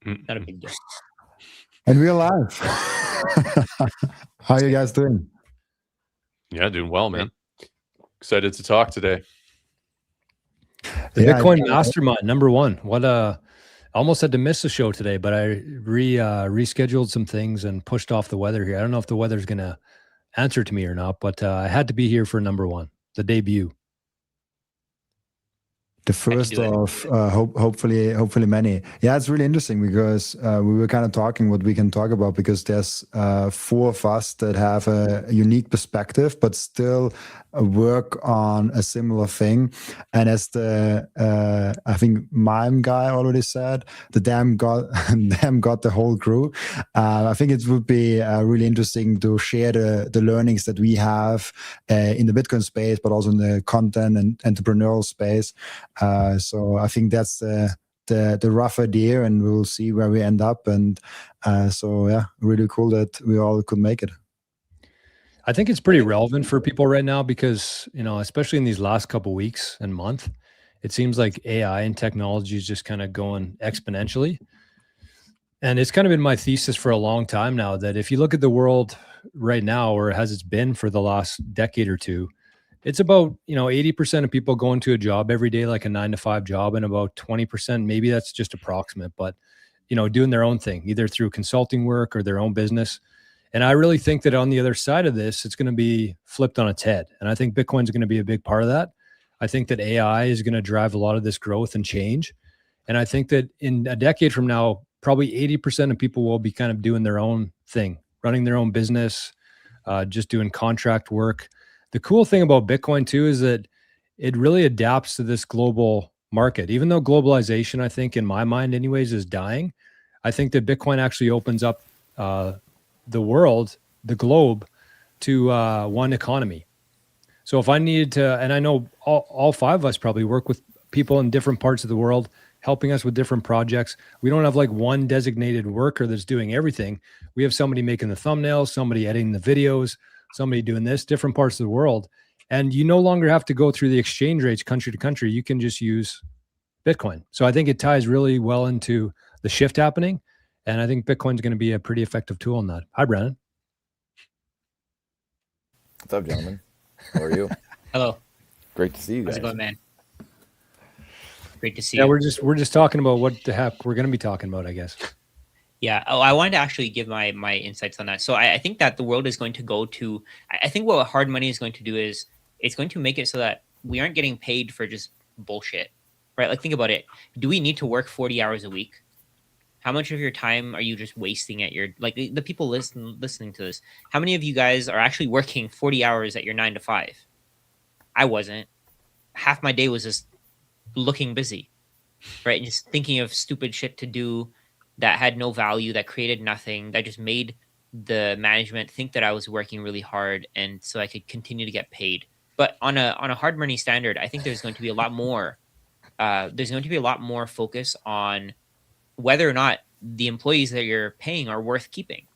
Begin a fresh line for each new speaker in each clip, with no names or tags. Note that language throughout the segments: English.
Not a big deal.
And we're live. How are you guys doing?
Yeah, doing well, man. Excited to talk today.
The Bitcoin Mastermind, #1. What I almost had to miss the show today, but I rescheduled some things and pushed off the weather here. I don't know if the weather's going to answer to me or not, but I had to be here for #1, the debut.
The first of hopefully many. Yeah, it's really interesting because we were kind of talking what we can talk about, because there's 4 of us that have a unique perspective, but still work on a similar thing. And as the I think Mime guy already said, the damn got the whole crew. I think it would be really interesting to share the learnings that we have in the Bitcoin space, but also in the content and entrepreneurial space. So I think that's the rough idea, and we'll see where we end up. And so yeah, really cool that we all could make it.
I think it's pretty relevant for people right now because, you know, especially in these last couple of weeks and month, it seems like AI and technology is just kind of going exponentially. And it's kind of been my thesis for a long time now that if you look at the world right now, or as it's been for the last decade or two, it's about, 80% of people going to a job every day, like a 9-to-5 job, and about 20%, maybe that's just approximate, but, doing their own thing, either through consulting work or their own business. And I really think that on the other side of this, it's going to be flipped on its head. And I think Bitcoin's going to be a big part of that. I think that AI is going to drive a lot of this growth and change. And I think that in a decade from now, probably 80% of people will be kind of doing their own thing, running their own business, just doing contract work. The cool thing about Bitcoin too is that it really adapts to this global market. Even though globalization, I think in my mind anyways, is dying, I think that Bitcoin actually opens up the world, the globe, to one economy. So if I needed to, and I know all 5 of us probably work with people in different parts of the world, helping us with different projects. We don't have like one designated worker that's doing everything. We have somebody making the thumbnails, somebody editing the videos, somebody doing this, different parts of the world. And you no longer have to go through the exchange rates country to country. You can just use Bitcoin. So I think it ties really well into the shift happening. And I think Bitcoin's going to be a pretty effective tool in that. Hi, Brandon.
What's up, gentlemen? How are you?
Hello.
Great to see you guys.
How's it going, man? Great to see you.
Yeah, we're just talking about what the heck we're going to be talking about, I guess.
Yeah. Oh, I wanted to actually give my insights on that. So I think that the world is going to go to, I think what hard money is going to do is it's going to make it so that we aren't getting paid for just bullshit, right? Like, think about it. Do we need to work 40 hours a week? How much of your time are you just wasting at your, like the people listening to this? How many of you guys are actually working 40 hours at your 9-to-5? I wasn't. Half my day was just looking busy, right? And just thinking of stupid shit to do that had no value, that created nothing, that just made the management think that I was working really hard, and so I could continue to get paid. But on a hard money standard, I think there's going to be a lot more. There's going to be a lot more focus on whether or not the employees that you're paying are worth keeping.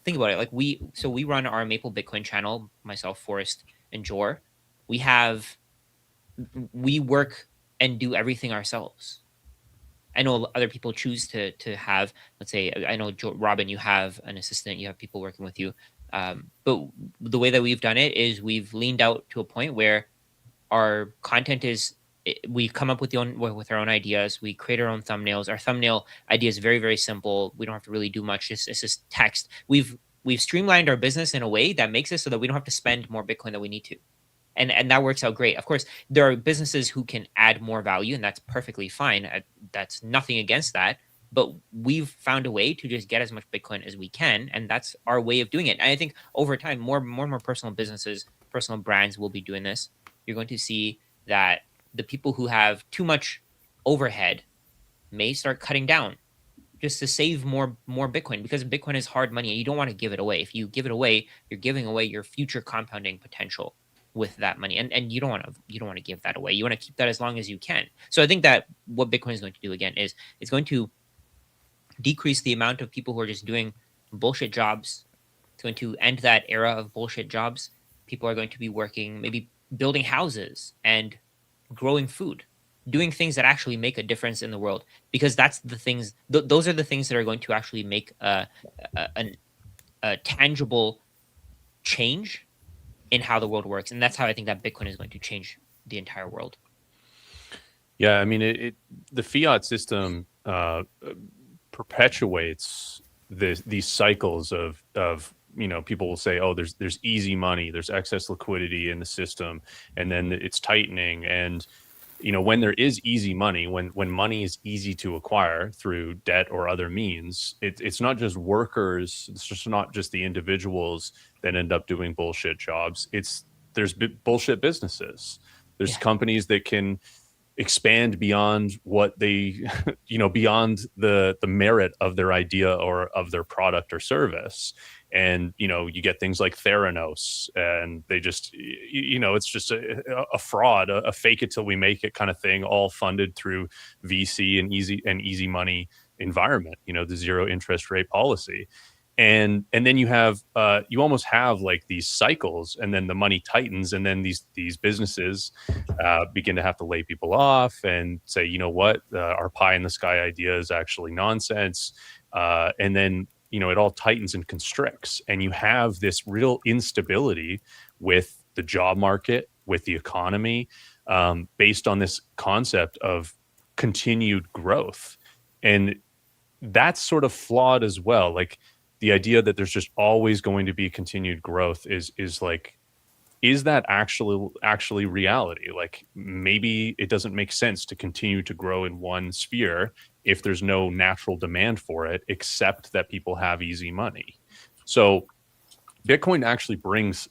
Think about it. Like we run our Maple Bitcoin channel, myself, Forrest, and Jor. We work and do everything ourselves. I know other people choose to have, let's say, I know Robin, you have an assistant, you have people working with you. But the way that we've done it is we've leaned out to a point where our content is, we come up with our own ideas. We create our own thumbnails. Our thumbnail idea is very, very simple. We don't have to really do much. It's just text. We've streamlined our business in a way that makes it so that we don't have to spend more Bitcoin than we need to. And that works out great. Of course, there are businesses who can add more value, and that's perfectly fine. That's nothing against that. But we've found a way to just get as much Bitcoin as we can, and that's our way of doing it. And I think over time, more and more personal businesses, personal brands will be doing this. You're going to see that the people who have too much overhead may start cutting down just to save more Bitcoin, because Bitcoin is hard money and you don't want to give it away. If you give it away, you're giving away your future compounding potential with that money. And you don't want to give that away. You want to keep that as long as you can. So I think that what Bitcoin is going to do again is it's going to decrease the amount of people who are just doing bullshit jobs. It's going to end that era of bullshit jobs. People are going to be working, maybe building houses and growing food, doing things that actually make a difference in the world, because that's the things. Those are the things that are going to actually make a tangible change in how the world works, and that's how I think that Bitcoin is going to change the entire world.
Yeah, I mean, the fiat system perpetuates these cycles of people will say, oh, there's easy money, there's excess liquidity in the system, and then it's tightening. And when there is easy money, when money is easy to acquire through debt or other means, it's not just workers, it's just not just the individuals that end up doing bullshit jobs. There's bullshit businesses. There's companies that can expand beyond what they beyond the merit of their idea or of their product or service. And you get things like Theranos, and they just it's just a fraud, a fake it till we make it kind of thing, all funded through VC and easy money environment, the zero interest rate policy. And then you have you almost have like these cycles, and then the money tightens, and then these businesses begin to have to lay people off and say, you know what, our pie in the sky idea is actually nonsense. And then it all tightens and constricts, and you have this real instability with the job market, with the economy, based on this concept of continued growth. And that's sort of flawed as well. Like, the idea that there's just always going to be continued growth is that actually reality? Like, maybe it doesn't make sense to continue to grow in one sphere if there's no natural demand for it, except that people have easy money. So Bitcoin actually brings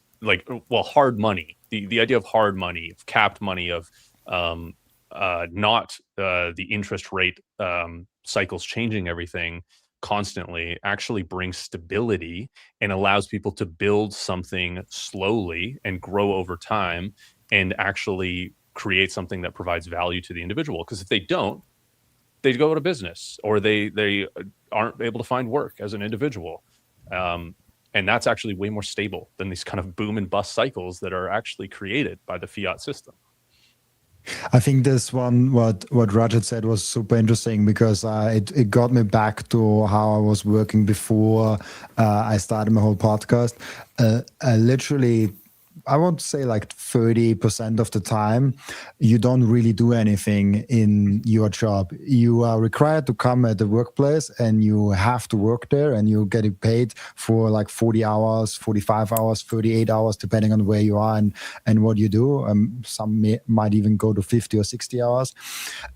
hard money, the idea of hard money, of capped money, of not the interest rate cycles changing everything constantly, actually brings stability and allows people to build something slowly and grow over time, and actually create something that provides value to the individual. Because if they don't, they go out of business, or they aren't able to find work as an individual. And that's actually way more stable than these kind of boom and bust cycles that are actually created by the fiat system.
I think this one, what Rajat said, was super interesting, because it got me back to how I was working before I started my whole podcast. Literally, I want to say like 30% of the time, you don't really do anything in your job. You are required to come at the workplace, and you have to work there, and you're getting paid for like 40 hours, 45 hours, 38 hours, depending on where you are and what you do. Some might even go to 50 or 60 hours.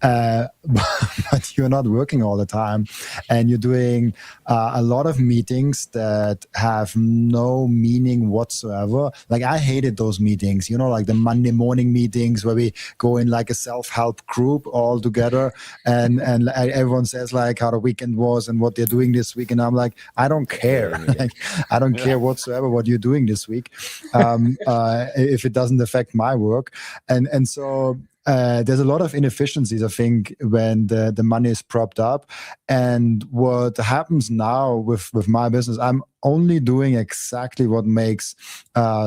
But you're not working all the time, and you're doing a lot of meetings that have no meaning whatsoever. Like, I hated those meetings, like the Monday morning meetings where we go in like a self-help group all together, and everyone says like how the weekend was and what they're doing this week, and I'm like, I don't care. Like, I don't care whatsoever what you're doing this week, if it doesn't affect my work. And so there's a lot of inefficiencies, I think, when the money is propped up. And what happens now with my business, I'm only doing exactly what makes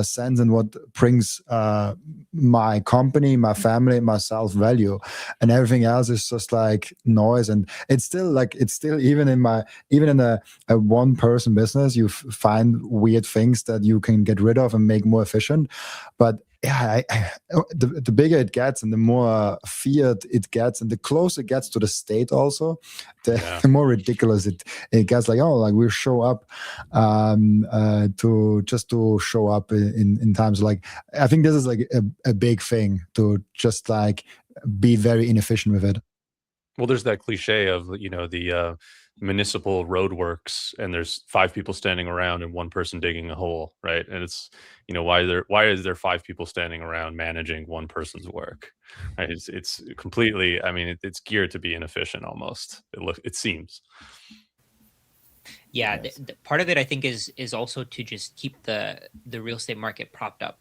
sense and what brings my company, my family, myself value, and everything else is just like noise. And it's still even in a one person business, you find weird things that you can get rid of and make more efficient. But yeah, the bigger it gets, and the more fiat it gets, and the closer it gets to the state, also, the more ridiculous it gets. Like, we show up to show up in times like, I think this is like a big thing, to just like be very inefficient with it.
Well, there's that cliche of the municipal roadworks, and there's 5 people standing around and 1 person digging a hole, right? And it's why is there 5 people standing around managing 1 person's work, right? It's completely, I mean, it's geared to be inefficient almost, it seems.
Yeah, the part of it, I think, is also to just keep the real estate market propped up,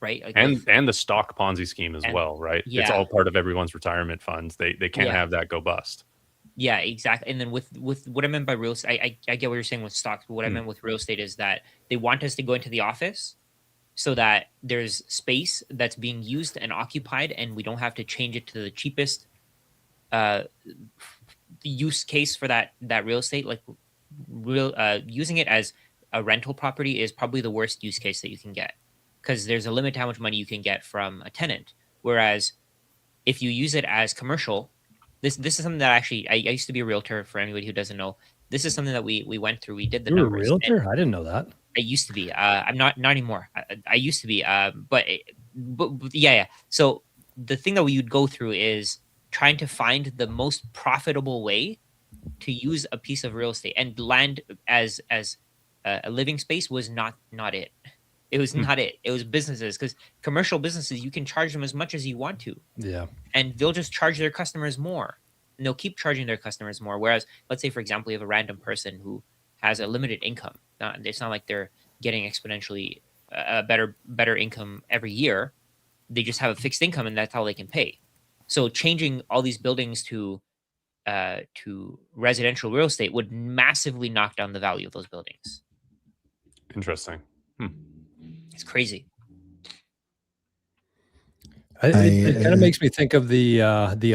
right? Like,
and the stock Ponzi scheme as well, right?
Yeah.
It's all part of everyone's retirement funds. They can't have that go bust.
Yeah, exactly. And then with what I meant by real estate, I get what you're saying with stocks, but what I meant with real estate is that they want us to go into the office, so that there's space that's being used and occupied, and we don't have to change it to the cheapest use case for that real estate. Like using it as a rental property is probably the worst use case that you can get, because there's a limit to how much money you can get from a tenant. Whereas if you use it as commercial, this is something that actually I used to be a realtor. For anybody who doesn't know, this is something that we went through. We did the
You were a
numbers.
realtor? I didn't know that.
I used to be. I'm not anymore. I used to be. But yeah. So the thing that we would go through is trying to find the most profitable way to use a piece of real estate, and land as a living space was not it. It was not it. It was businesses, because commercial businesses, you can charge them as much as you want to.
Yeah.
And they'll just charge their customers more. And they'll keep charging their customers more. Whereas, let's say, for example, you have a random person who has a limited income. It's not like they're getting exponentially a better income every year. They just have a fixed income, and that's how they can pay. So changing all these buildings to residential real estate would massively knock down the value of those buildings.
Interesting.
It's crazy.
It kind of makes me think of the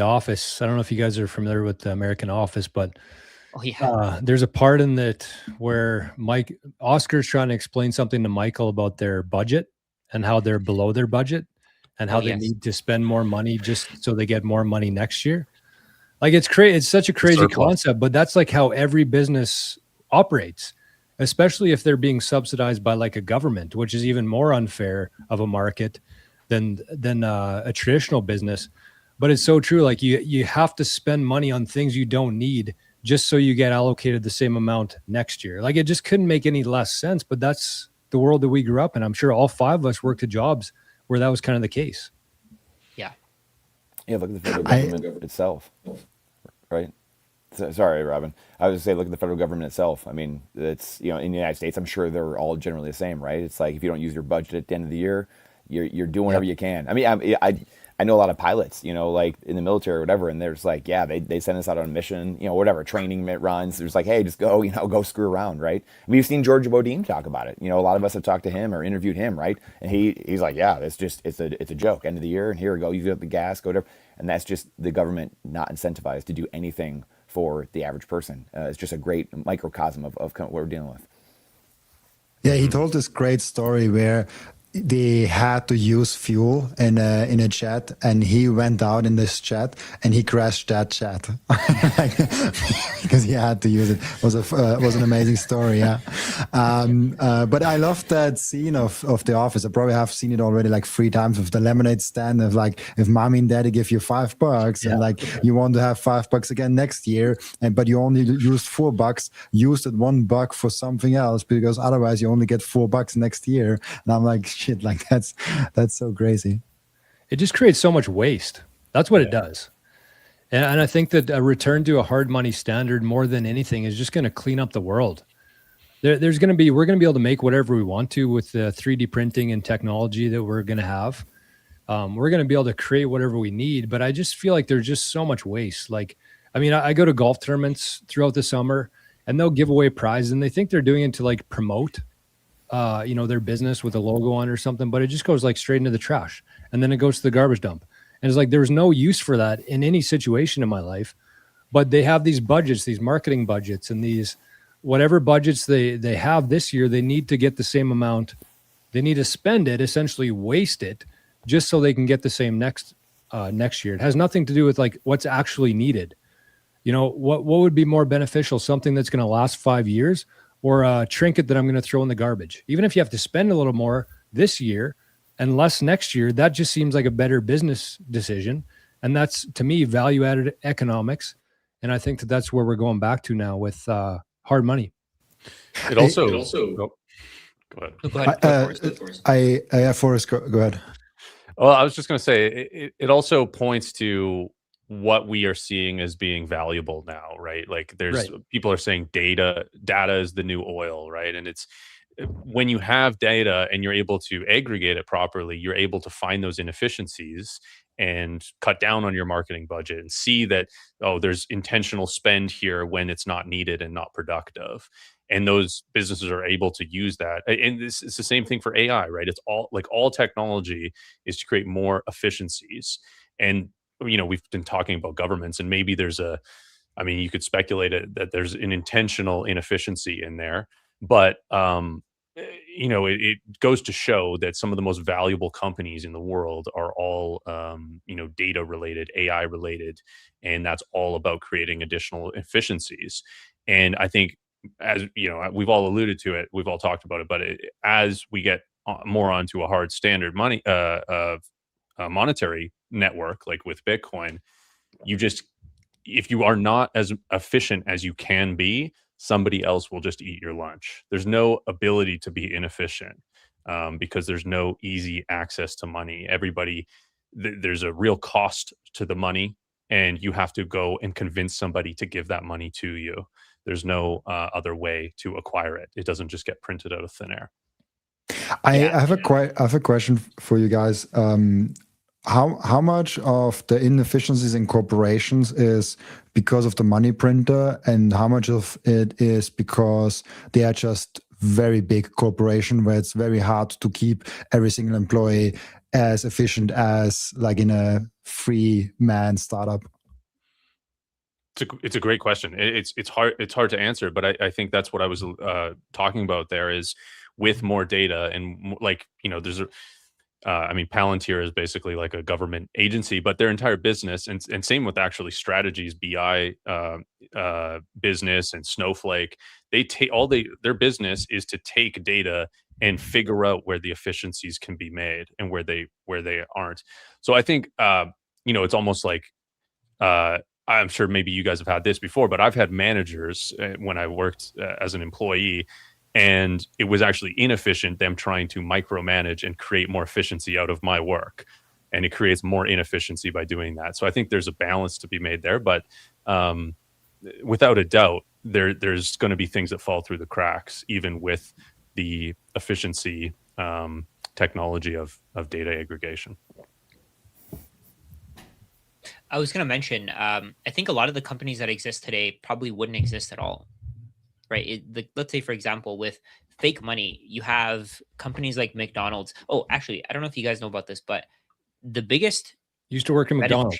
Office. I don't know if you guys are familiar with the American Office, but
Oh yeah.
there's a part in that where Oscar's trying to explain something to Michael about their budget and how they're below their budget and how they need to spend more money just so they get more money next year. Like it's such a crazy concept, but that's like how every business operates, especially if they're being subsidized by like a government, which is even more unfair of a market than a traditional business. But it's so true. Like you have to spend money on things you don't need just so you get allocated the same amount next year. Like it just couldn't make any less sense, but that's the world that we grew up in. I'm sure all five of us worked at jobs where that was kind of the case.
Yeah.
Yeah, look at the federal government itself, right? Sorry, Robin. I was going to say, look at the federal government itself. I mean, it's, in the United States, I'm sure they're all generally the same, right? It's like if you don't use your budget at the end of the year, you're doing whatever you can. I mean, I know a lot of pilots, like in the military or whatever, and there's like, yeah, they send us out on a mission, whatever, training runs. There's like, hey, just go, go screw around, right? We've seen George Bodine talk about it. A lot of us have talked to him or interviewed him, right? And he's like, yeah, it's a joke. End of the year, and here we go, you get the gas, go whatever. And that's just the government not incentivized to do anything for the average person. It's just a great microcosm of what we're dealing with.
Yeah, he told this great story where they had to use fuel in a jet, and he went out in this jet and he crashed that jet because he had to use it. Was an amazing story. Yeah. But I love that scene of The Office. I probably have seen it already like 3 times with the lemonade stand of like, if mommy and daddy give you $5 and like you want to have $5 again next year, but you only used $4, use that $1 for something else, because otherwise you only get $4 next year. And I'm like, shit, like that's so crazy.
It just creates so much waste. That's what it does. And I think that a return to a hard money standard more than anything is just going to clean up the world. We're going to be able to make whatever we want to with the 3D printing and technology that we're going to have. We're going to be able to create whatever we need, but I just feel like there's just so much waste. Like, I mean, I go to golf tournaments throughout the summer and they'll give away prizes and they think they're doing it to like promote their business with a logo on or something, but it just goes like straight into the trash and then it goes to the garbage dump. And it's like, there's no use for that in any situation in my life, but they have these budgets, these marketing budgets, and these whatever budgets they have this year, they need to get the same amount. They need to spend it, essentially waste it, just so they can get the same next year. It has nothing to do with like what's actually needed. What would be more beneficial, something that's going to last 5 years, or a trinket that I'm going to throw in the garbage? Even if you have to spend a little more this year and less next year, that just seems like a better business decision. And that's, to me, value-added economics. And I think that's where we're going back to now with hard money.
It also go ahead.
Forrest, go ahead.
Well, I was just going to say, it also points to what we are seeing as being valuable now, right? Like people are saying data is the new oil, right? And it's when you have data and you're able to aggregate it properly, you're able to find those inefficiencies and cut down on your marketing budget and see that, oh, there's intentional spend here when it's not needed and not productive. And those businesses are able to use that. And this is the same thing for AI, right? It's all technology is to create more efficiencies. And, we've been talking about governments, and maybe you could speculate that there's an intentional inefficiency in there, but it goes to show that some of the most valuable companies in the world are all data related, AI related, and that's all about creating additional efficiencies. And I think, as we've all alluded to it, we've all talked about it, but as we get more onto a hard standard monetary network like with Bitcoin, if you are not as efficient as you can be, somebody else will just eat your lunch. There's no ability to be inefficient because there's no easy access to money. There's a real cost to the money, and you have to go and convince somebody to give that money to you. There's no other way to acquire it. It doesn't just get printed out of thin air.
I have a question for you guys. How much of the inefficiencies in corporations is because of the money printer, and how much of it is because they are just very big corporation where it's very hard to keep every single employee as efficient as like in a free man startup?
It's a great question. It's hard to answer, but I think that's what I was talking about there is with more data and there's Palantir is basically like a government agency, but their entire business and same with actually Strategies, BI business and Snowflake, they take their business is to take data and figure out where the efficiencies can be made and where they aren't. So I think it's almost like I'm sure maybe you guys have had this before, but I've had managers when I worked as an employee, and it was actually inefficient, them trying to micromanage and create more efficiency out of my work. And it creates more inefficiency by doing that. So I think there's a balance to be made there. But without a doubt, there's going to be things that fall through the cracks, even with the efficiency technology of data aggregation.
I was going to mention, I think a lot of the companies that exist today probably wouldn't exist at all, right? Let's say, for example, with fake money, you have companies like McDonald's. Oh, actually, I don't know if you guys know about this, but the biggest
used to work in McDonald's.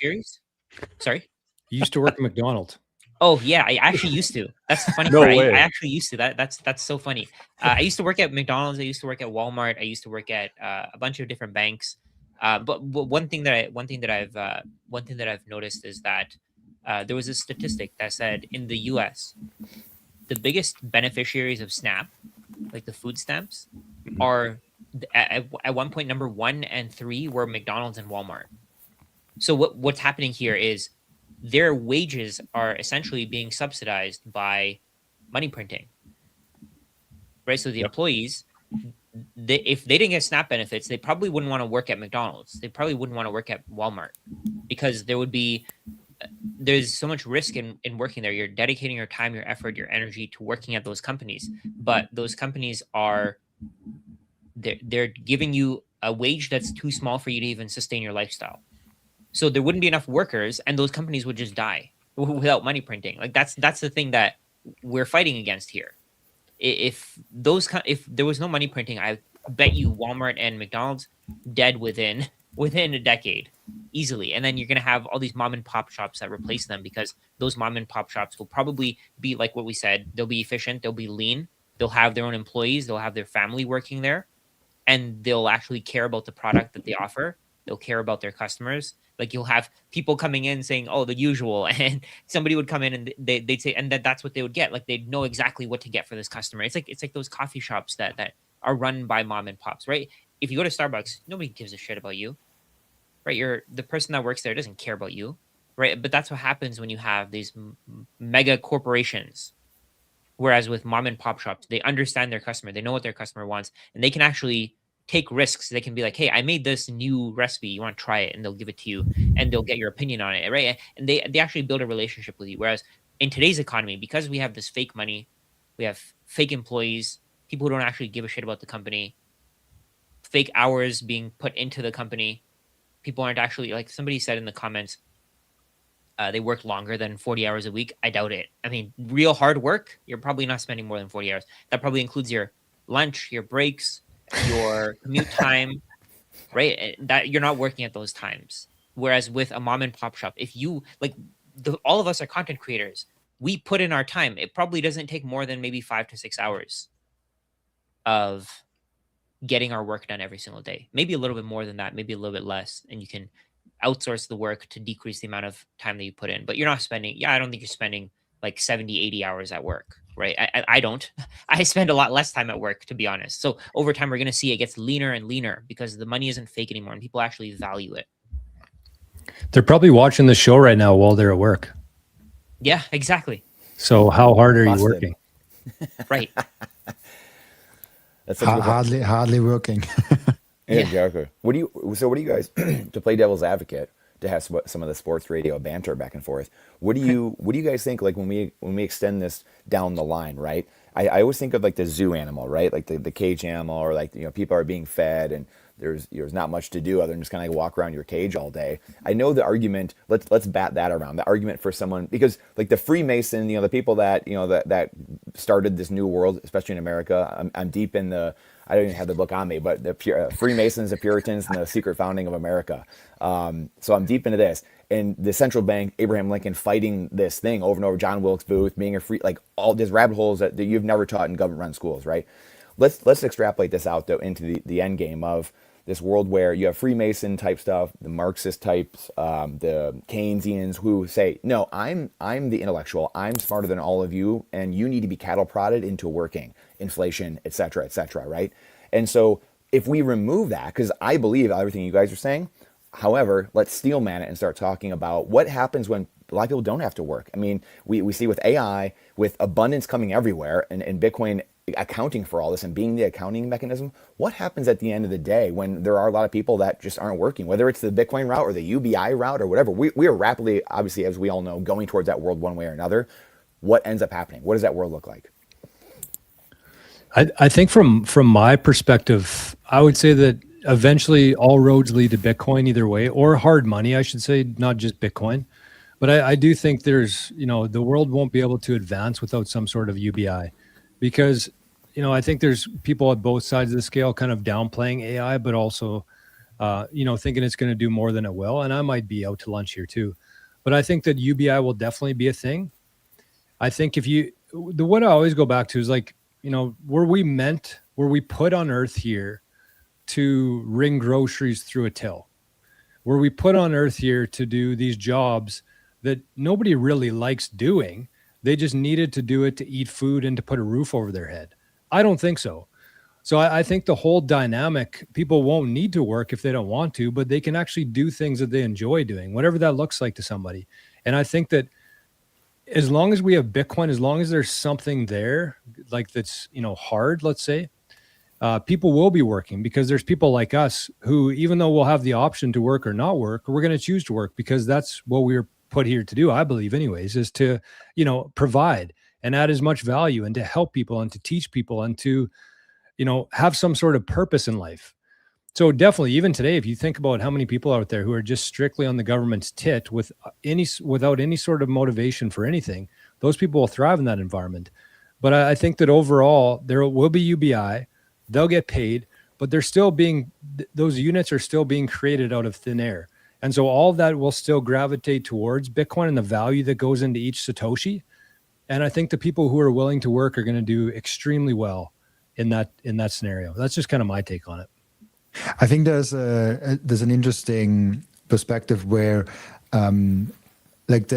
Sorry?
You used to work at McDonald's.
Oh yeah, I actually used to. That's the funny
No
part.
way.
I actually used to. That's so funny. I used to work at McDonald's. I used to work at Walmart. I used to work at a bunch of different banks. But one thing that I've noticed is that there was a statistic that said in the U.S. the biggest beneficiaries of SNAP, like the food stamps, are at one point number 1 and 3 were McDonald's and Walmart. So what's happening here is their wages are essentially being subsidized by money printing, right? So the employees, if they didn't get SNAP benefits, they probably wouldn't want to work at McDonald's. They probably wouldn't want to work at Walmart because there's so much risk in working there. You're dedicating your time, your effort, your energy to working at those companies, but those companies they're giving you a wage that's too small for you to even sustain your lifestyle. So there wouldn't be enough workers, and those companies would just die without money printing. Like that's the thing that we're fighting against here. If there was no money printing, I bet you Walmart and McDonald's dead within a decade easily. And then you're going to have all these mom and pop shops that replace them because those mom and pop shops will probably be like what we said. They'll be efficient. They'll be lean. They'll have their own employees. They'll have their family working there, and they'll actually care about the product that they offer. They'll care about their customers. Like you'll have people coming in saying, "Oh, the usual," and somebody would come in and they'd say, and that's what they would get. Like they'd know exactly what to get for this customer. It's like those coffee shops that are run by mom and pops, right? If you go to Starbucks, nobody gives a shit about you, right? The person that works there doesn't care about you, right? But that's what happens when you have these mega corporations. Whereas with mom and pop shops, they understand their customer, they know what their customer wants, and they can actually take risks. They can be like, "Hey, I made this new recipe. You want to try it?" And they'll give it to you, and they'll get your opinion on it, right? And they actually build a relationship with you. Whereas in today's economy, because we have this fake money, we have fake employees, people who don't actually give a shit about the company, fake hours being put into the company, people aren't actually, like somebody said in the comments, they work longer than 40 hours a week. I doubt it. I mean, real hard work, you're probably not spending more than 40 hours. That probably includes your lunch, your breaks, your commute time, right? That you're not working at those times. Whereas with a mom and pop shop, if you like, all of us are content creators. We put in our time. It probably doesn't take more than maybe 5 to 6 hours of getting our work done every single day. Maybe a little bit more than that, maybe a little bit less, and you can outsource the work to decrease the amount of time that you put in. But you're not spending, I don't think you're spending like 70, 80 hours at work, right? I don't. I spend a lot less time at work, to be honest. So over time, we're going to see it gets leaner and leaner because the money isn't fake anymore and people actually value it.
They're probably watching the show right now while they're at work.
Yeah, exactly.
So how hard are you working?
Right.
That's
hardly working.
Yeah, exactly. What do you guys, to play devil's advocate, to have some of the sports radio banter back and forth, what do you guys think, like when we extend this down the line, right? I always think of like the zoo animal, right? Like the cage animal, or like, people are being fed and there's not much to do other than just kind of like walk around your cage all day. I know the argument, let's bat that around. The argument for someone, because like the Freemason, the people that, that started this new world, especially in America, I'm deep in I don't even have the book on me, but the Freemasons, the Puritans, and the secret founding of America. So I'm deep into this. And the central bank, Abraham Lincoln, fighting this thing over and over, John Wilkes Booth, being a free, like all these rabbit holes that you've never taught in government-run schools, right? Let's extrapolate this out, though, into the end game of this world where you have Freemason type stuff, the Marxist types, the Keynesians who say, no, I'm the intellectual, I'm smarter than all of you, and you need to be cattle prodded into working, inflation, et cetera, right? And so if we remove that, because I believe everything you guys are saying, however, let's steel man it and start talking about what happens when a lot of people don't have to work. I mean, we see with AI, with abundance coming everywhere, and Bitcoin accounting for all this and being the accounting mechanism, what happens at the end of the day when there are a lot of people that just aren't working, whether it's the Bitcoin route or the UBI route or whatever? We are rapidly, obviously, as we all know, going towards that world one way or another. What ends up happening? What does that world look like?
I think from my perspective, I would say that eventually all roads lead to Bitcoin either way, or hard money, I should say, not just Bitcoin. But I do think there's, the world won't be able to advance without some sort of UBI, because, I think there's people at both sides of the scale kind of downplaying AI, but also, thinking it's going to do more than it will. And I might be out to lunch here too. But I think that UBI will definitely be a thing. I think what I always go back to is like, were we put on earth here to wring groceries through a till? Were we put on earth here to do these jobs that nobody really likes doing? They just needed to do it to eat food and to put a roof over their head. I don't think so. So I think the whole dynamic, people won't need to work if they don't want to, but they can actually do things that they enjoy doing, whatever that looks like to somebody. And I think that as long as we have Bitcoin, as long as there's something there, like that's, hard, let's say, people will be working, because there's people like us who, even though we'll have the option to work or not work, we're going to choose to work because that's what we were put here to do, I believe anyways, is to, provide and add as much value and to help people and to teach people and to, have some sort of purpose in life. So definitely, even today, if you think about how many people out there who are just strictly on the government's tit without any sort of motivation for anything, those people will thrive in that environment. But I think that overall, there will be UBI, they'll get paid, but those units are still being created out of thin air. And so all that will still gravitate towards Bitcoin and the value that goes into each Satoshi. And I think the people who are willing to work are going to do extremely well in that scenario. That's just kind of my take on it.
I think there's an interesting perspective where, like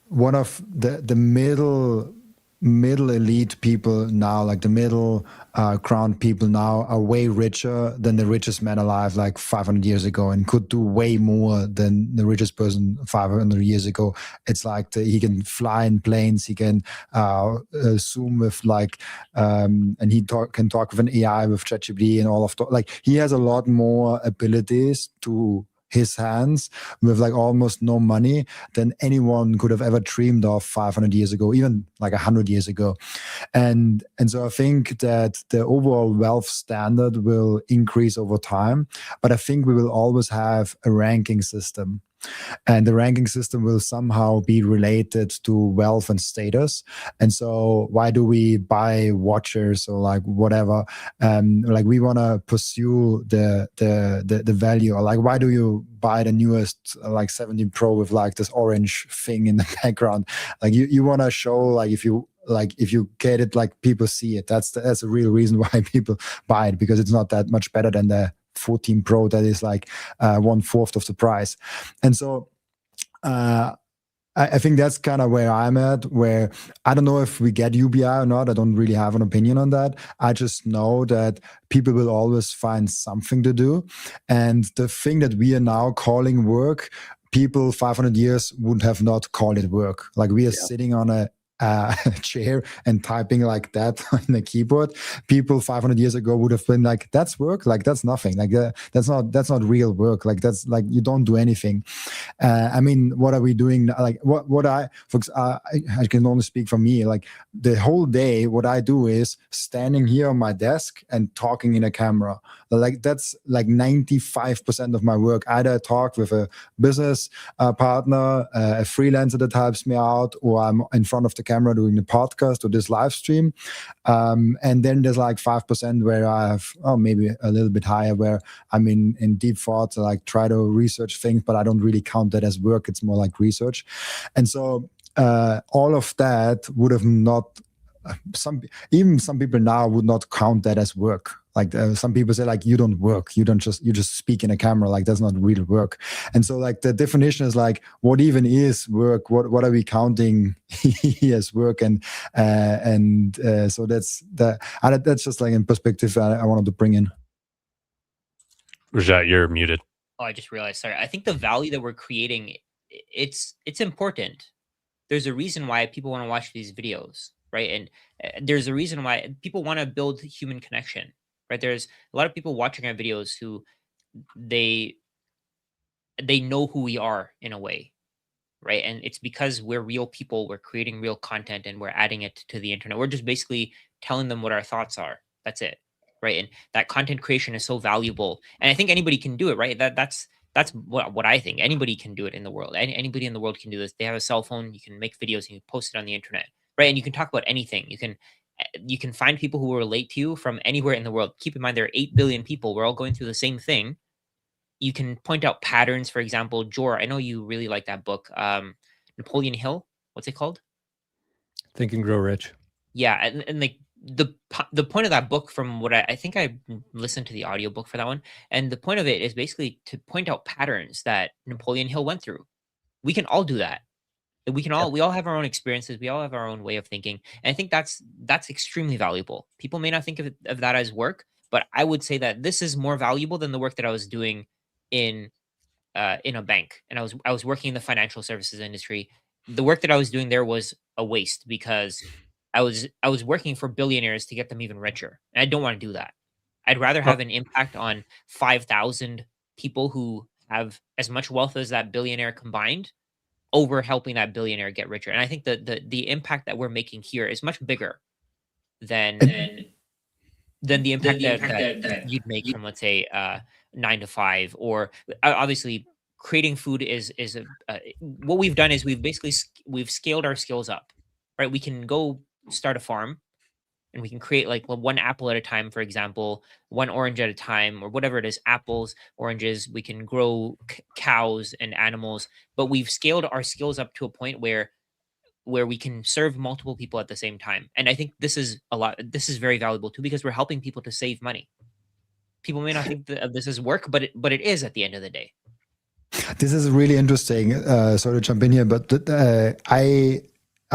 one of the middle elite people now, like the middle crown people now, are way richer than the richest man alive like 500 years ago, and could do way more than the richest person 500 years ago. It's like he can fly in planes, he can Zoom with and he can talk with an AI, with ChatGPT and all of that. Like, he has a lot more abilities to his hands with like almost no money than anyone could have ever dreamed of 500 years ago, even like 100 years ago. And so I think that the overall wealth standard will increase over time, but I think we will always have a ranking system. And the ranking system will somehow be related to wealth and status. And so why do we buy watches or like whatever? Like we want to pursue the value, or like why do you buy the newest like 17 Pro with like this orange thing in the background? Like you want to show like if you get it, like people see it. That's a real reason why people buy it, because it's not that much better than the 14 Pro that is like 1/4 of the price. And so I think that's kind of where I'm at, where I don't know if we get UBI or not. I don't really have an opinion on that. I just know that people will always find something to do. And the thing that we are now calling work, people 500 years would have not called it work. Like we are sitting on a chair and typing like that on the keyboard. People 500 years ago would have been like, that's work, like that's nothing, like that's not real work, like that's like you don't do anything. I mean, what are we doing? Like what I can only speak for me. Like the whole day, what I do is standing here on my desk and talking in a camera. Like that's like 95% of my work. Either I talk with a business partner, a freelancer that helps me out, or I'm in front of the camera doing the podcast or this live stream. And then there's like 5% where I have, maybe a little bit higher, where I'm in deep thoughts, like try to research things, but I don't really count that as work. It's more like research. And so all of that would have not, some people now would not count that as work. Like some people say, like, you don't work, you just speak in a camera, like that's not real work. And so like the definition is like, what even is work? What are we counting as work? And so that's just like in perspective I wanted to bring in.
Rajat, you're muted.
Oh, I just realized. Sorry. I think the value that we're creating, it's important. There's a reason why people want to watch these videos, right? And there's a reason why people want to build human connection. Right, there's a lot of people watching our videos who they know who we are in a way, right? And it's because we're real people, we're creating real content, and we're adding it to the internet. We're just basically telling them what our thoughts are. That's it, right? And that content creation is so valuable, and I think anybody can do it, right? That's what I think. Anybody can do it in the world. Anybody in the world can do this. They have a cell phone. You can make videos and you can post it on the internet, right? And you can talk about anything. You can find people who relate to you from anywhere in the world. Keep in mind, there are 8 billion people. We're all going through the same thing. You can point out patterns. For example, Jor, I know you really like that book, Napoleon Hill. What's it called?
Think and Grow Rich.
Yeah, and like the point of that book, from what I think I listened to the audiobook for that one, and the point of it is basically to point out patterns that Napoleon Hill went through. We can all do that. We all have our own experiences. We all have our own way of thinking. And I think that's extremely valuable. People may not think of that as work, but I would say that this is more valuable than the work that I was doing in a bank. And I was working in the financial services industry. The work that I was doing there was a waste, because I was working for billionaires to get them even richer. And I don't want to do that. I'd rather have an impact on 5,000 people who have as much wealth as that billionaire combined, over helping that billionaire get richer. And I think that the impact that we're making here is much bigger than the impact that you'd make from, let's say, 9 to 5, or obviously creating food is what we've done is we've scaled our skills up, right? We can go start a farm and we can create like one apple at a time, for example, one orange at a time, or whatever it is, apples, oranges. We can grow cows and animals, but we've scaled our skills up to a point where we can serve multiple people at the same time. And I think this is this is very valuable too, because we're helping people to save money. People may not think of this as work, but it is at the end of the day.
This is really interesting. Sorry to jump in here, but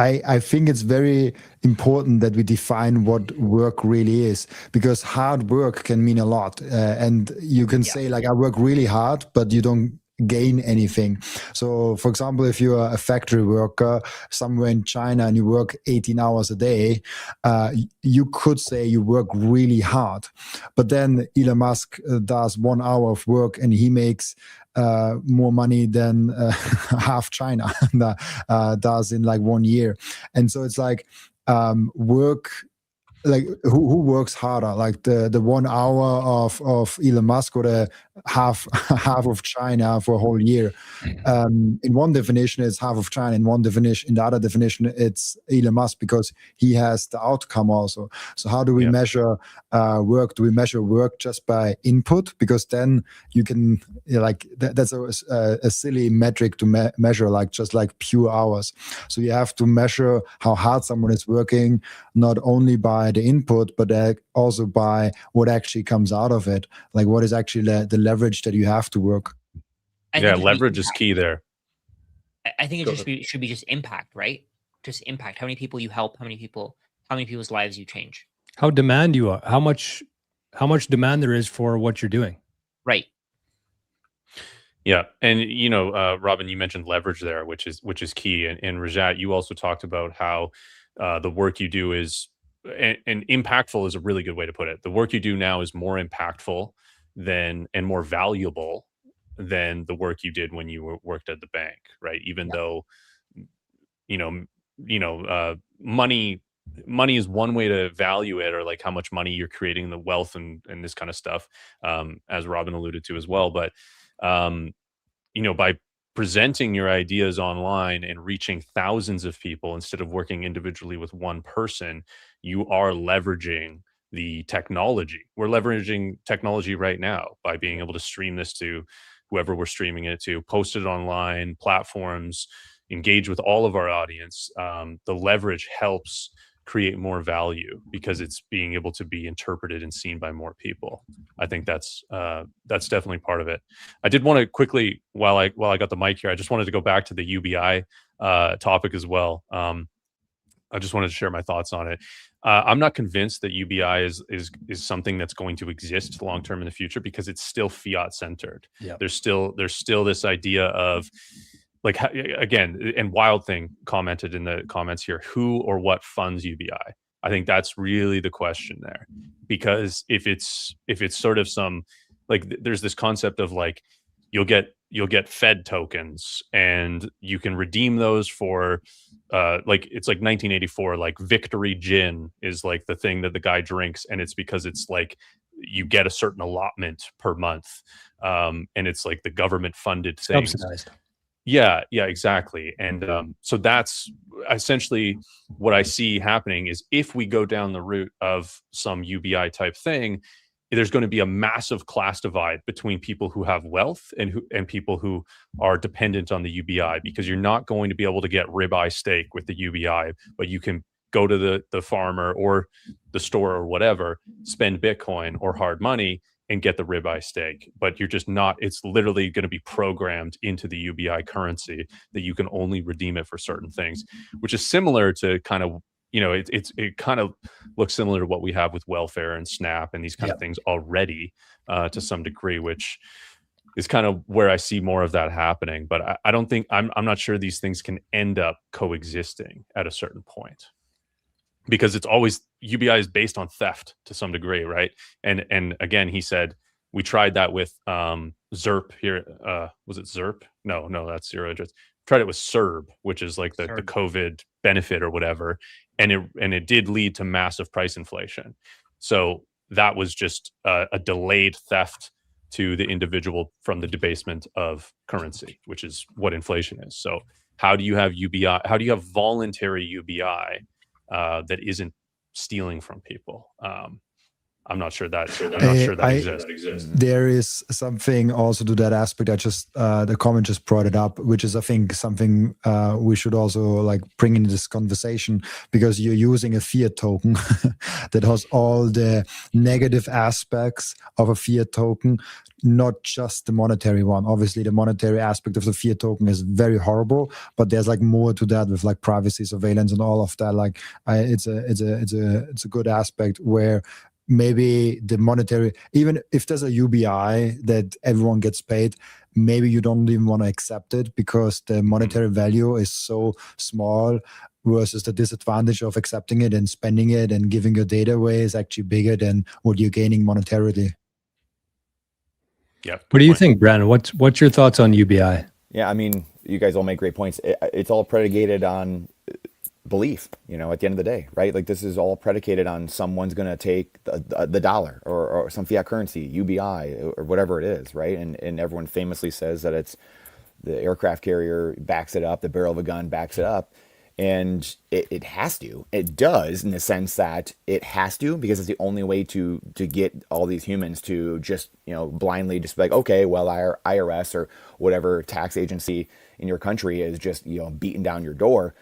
I think it's very important that we define what work really is, because hard work can mean a lot. And you can say like, I work really hard, but you don't gain anything. So for example, if you're a factory worker somewhere in China and you work 18 hours a day, you could say you work really hard, but then Elon Musk does 1 hour of work and he makes more money than half China does in like 1 year. And so it's like work, like who works harder, like the 1 hour of Elon Musk or the half of China for a whole year? In one definition it's half of China, in the other definition it's Elon Musk, because he has the outcome also. So how do we measure work? Do we measure work just by input? Because then you can that's a silly metric to measure, like just like pure hours. So you have to measure how hard someone is working, not only by the input but also by what actually comes out of it, like what is actually the leverage that you have to work.
Leverage is key there.
I think it should be just impact, right? Just impact. How many people you help, how many people's lives you change.
How demand you are, how much demand there is for what you're doing.
Right.
Yeah. And Robin, you mentioned leverage there, which is key. And Rajat, you also talked about how the work you do is, and impactful is a really good way to put it. The work you do now is more impactful and more valuable than the work you did when you worked at the bank, right? Even though, money is one way to value it, or like how much money you're creating, the wealth and this kind of stuff, as Robin alluded to as well. But, by presenting your ideas online and reaching thousands of people instead of working individually with one person, you are leveraging the technology. We're leveraging technology right now by being able to stream this to whoever we're streaming it to, post it online, platforms, engage with all of our audience. The leverage helps create more value because it's being able to be interpreted and seen by more people. I think that's definitely part of it. I did want to quickly, while I got the mic here, I just wanted to go back to the UBI topic as well. I just wanted to share my thoughts on it. I'm not convinced that UBI is something that's going to exist long term in the future, because it's still fiat centered.
Yep.
There's still this idea of, like, again, and Wild Thing commented in the comments here, who or what funds UBI? I think that's really the question there, because if it's sort of some, like, there's this concept of like, you'll get Fed tokens and you can redeem those for like, it's like 1984, like Victory Gin is like the thing that the guy drinks, and it's because it's like you get a certain allotment per month, and it's like the government funded thing.
Subsidized.
Yeah, exactly. And so that's essentially what I see happening is, if we go down the route of some UBI type thing, there's going to be a massive class divide between people who have wealth and people who are dependent on the UBI, because you're not going to be able to get ribeye steak with the UBI, but you can go to the farmer or the store or whatever, spend Bitcoin or hard money and get the ribeye steak. But you're just not, it's literally going to be programmed into the UBI currency that you can only redeem it for certain things, which is similar to kind of, it kind of looks similar to what we have with welfare and SNAP and these kind of things already, to some degree, which is kind of where I see more of that happening. But I don't think, I'm not sure these things can end up coexisting at a certain point, because it's always, UBI is based on theft to some degree, right? And again, he said, we tried that with ZERP here. Was it ZERP? No, that's zero interest. Tried it with CERB, which is like the COVID benefit or whatever. And it did lead to massive price inflation. So that was just a delayed theft to the individual from the debasement of currency, which is what inflation is. So how do you have UBI? How do you have voluntary UBI that isn't stealing from people? I'm not sure that exists.
There is something also to that aspect. I just the comment just brought it up, which is, I think, something we should also like bring into this conversation, because you're using a fiat token that has all the negative aspects of a fiat token, not just the monetary one. Obviously, the monetary aspect of the fiat token is very horrible, but there's like more to that with like privacy, surveillance, and all of that. Like, it's a good aspect where maybe the monetary, even if there's a UBI that everyone gets paid, maybe you don't even want to accept it because the monetary value is so small versus the disadvantage of accepting it and spending it and giving your data away is actually bigger than what you're gaining monetarily.
Yeah.
What do you think, Brandon? What's your thoughts on UBI?
Yeah, I mean, you guys all make great points. It's all predicated on belief, at the end of the day, right? Like this is all predicated on someone's going to take the dollar or some fiat currency, UBI or whatever it is, right? And everyone famously says that it's the aircraft carrier backs it up, the barrel of a gun backs it up. And it has to. It does in the sense that it has to, because it's the only way to get all these humans to just, blindly just be like, okay, well, our IRS or whatever tax agency in your country is just, beating down your door.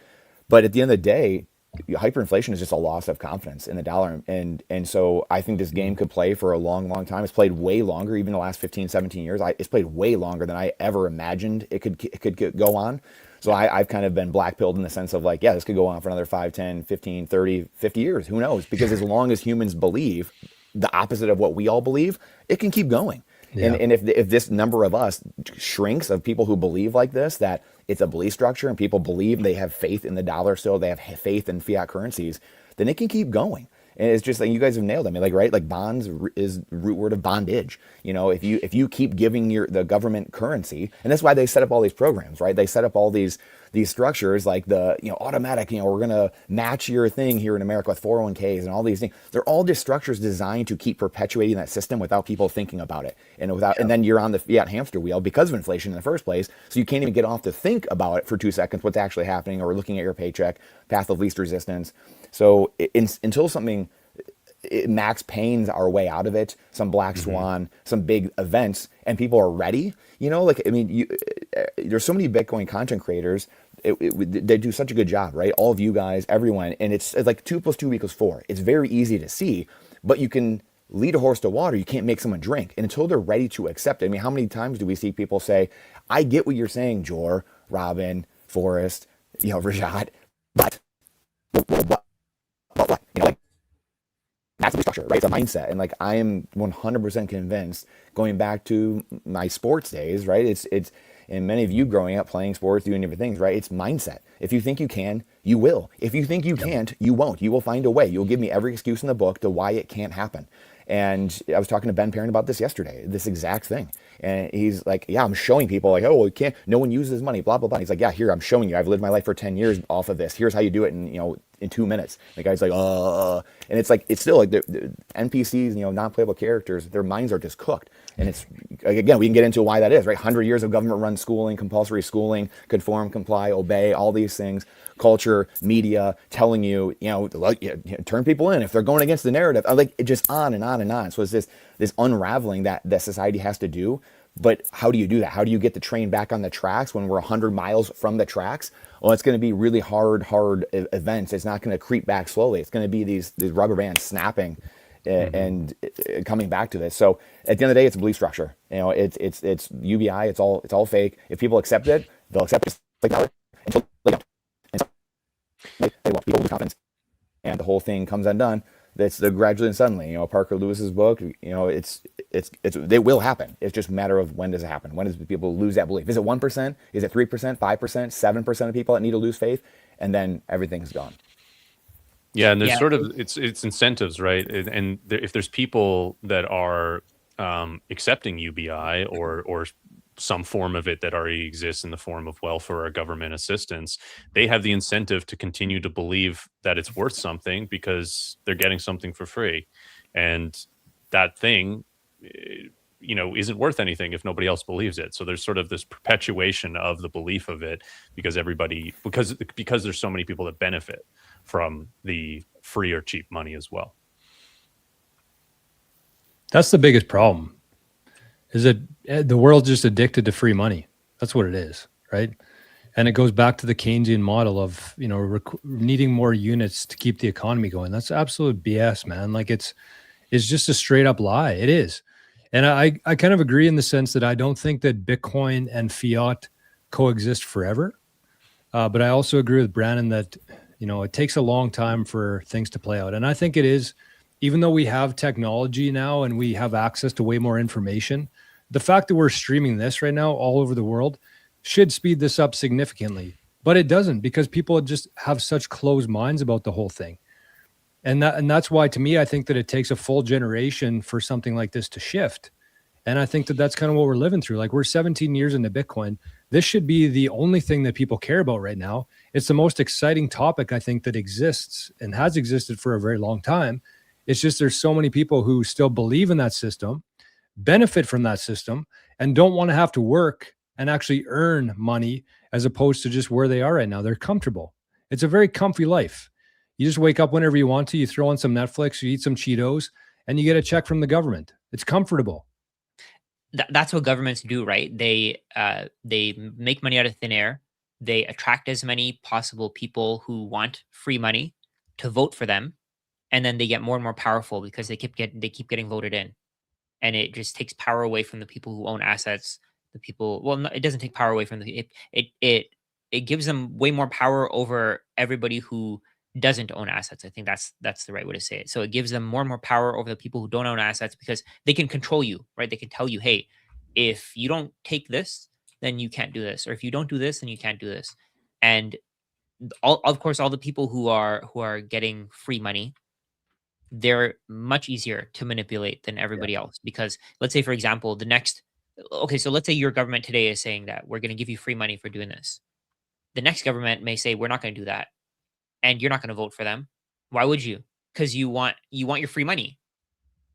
But at the end of the day, hyperinflation is just a loss of confidence in the dollar. And so I think this game could play for a long, long time. It's played way longer, even the last 15, 17 years. It's played way longer than I ever imagined it could go on. So I've kind of been black-pilled in the sense of like, yeah, this could go on for another 5, 10, 15, 30, 50 years. Who knows? Because as long as humans believe the opposite of what we all believe, it can keep going. Yeah. And if this number of us shrinks of people who believe like this, that it's a belief structure and people believe they have faith in the dollar still, they have faith in fiat currencies, then it can keep going. And it's just like you guys have nailed it. I mean, like, right? Like bonds is the root word of bondage. If you keep giving the government currency, and that's why they set up all these programs, right? They set up all these structures like the, automatic, we're going to match your thing here in America with 401ks and all these things. They're all just structures designed to keep perpetuating that system without people thinking about it. And then you're on the fiat hamster wheel because of inflation in the first place. So you can't even get off to think about it for 2 seconds, what's actually happening, or looking at your paycheck, path of least resistance. So until something, Max Payne's our way out of it, some black swan, some big events, and people are ready. There's so many Bitcoin content creators. They do such a good job, right? All of you guys, everyone, and it's like 2 + 2 = 4. It's very easy to see, but you can lead a horse to water. You can't make someone drink, and until they're ready to accept it. I mean, how many times do we see people say, "I get what you're saying, Jor, Robin, Forrest, Rajat, but." That's the structure, right? It's a mindset. And like, I am 100% convinced, going back to my sports days, right? It's, and many of you growing up playing sports, doing different things, right? It's mindset. If you think you can, you will. If you think you can't, you won't. You will find a way. You'll give me every excuse in the book to why it can't happen. And I was talking to Ben Parent about this yesterday, this exact thing. And he's like, yeah, I'm showing people like, oh, well, no one uses money, blah, blah, blah. He's like, yeah, here, I'm showing you. I've lived my life for 10 years off of this. Here's how you do it in 2 minutes. The guy's like, and it's like, it's still like the NPCs, non-playable characters, their minds are just cooked. And it's, again, we can get into why that is, right? 100 years of government-run schooling, compulsory schooling, conform, comply, obey, all these things, culture, media, telling you, turn people in if they're going against the narrative. Like, it just on and on and on. So it's this unraveling that society has to do. But how do you do that? How do you get the train back on the tracks when we're 100 miles from the tracks? Well, it's going to be really hard events. It's not going to creep back slowly. It's going to be these rubber bands snapping and coming back to this. So at the end of the day, it's a belief structure. It's UBI. It's all fake. If people accept it, they'll accept it like that until they don't. And so they won't. People lose confidence, and the whole thing comes undone. That's the gradually and suddenly. Parker Lewis's book. They will happen. It's just a matter of when does it happen? When does people lose that belief? Is it 1%? Is it 3%? 5%? 7% of people that need to lose faith, and then everything's gone.
Yeah, and there's sort of it's incentives, right? And if there's people that are accepting UBI or some form of it that already exists in the form of welfare or government assistance, they have the incentive to continue to believe that it's worth something because they're getting something for free, and that thing isn't worth anything if nobody else believes it. So there's sort of this perpetuation of the belief of it because there's so many people that benefit from the free or cheap money as well.
That's the biggest problem, is that the world's just addicted to free money. That's what it is, right? And it goes back to the Keynesian model of, needing more units to keep the economy going. That's absolute BS, man. Like it's just a straight up lie. It is. And I kind of agree in the sense that I don't think that Bitcoin and fiat coexist forever. But I also agree with Brandon that, it takes a long time for things to play out. And I think it is even though we have technology now and we have access to way more information, the fact that we're streaming this right now all over the world should speed this up significantly. But it doesn't, because people just have such closed minds about the whole thing. And that's why, to me, I think that it takes a full generation for something like this to shift. And I think that that's kind of what we're living through. Like, we're 17 years into Bitcoin. This should be the only thing that people care about right now. It's the most exciting topic, I think, that exists and has existed for a very long time. It's just there's so many people who still believe in that system, benefit from that system, and don't want to have to work and actually earn money, as opposed to just where they are right now. They're comfortable. It's a very comfy life. You just wake up whenever you want to, you throw on some Netflix, you eat some Cheetos, and you get a check from the government. It's comfortable.
That's what governments do, right? They make money out of thin air. They attract as many possible people who want free money to vote for them, and then they get more and more powerful because they keep getting voted in, and it just takes power away from the people who own assets. The people, well, no, it doesn't take power away from it gives them way more power over everybody who doesn't own assets. I think that's the right way to say it. So it gives them more and more power over the people who don't own assets, because they can control you, right? They can tell you, hey, if you don't take this, then you can't do this, or if you don't do this, then you can't do this. And of course, all the people who are getting free money, they're much easier to manipulate than everybody else. Because let's say, for example, so let's say your government today is saying that we're going to give you free money for doing this. The next government may say, we're not going to do that, and you're not going to vote for them. Why would you? Because you want your free money,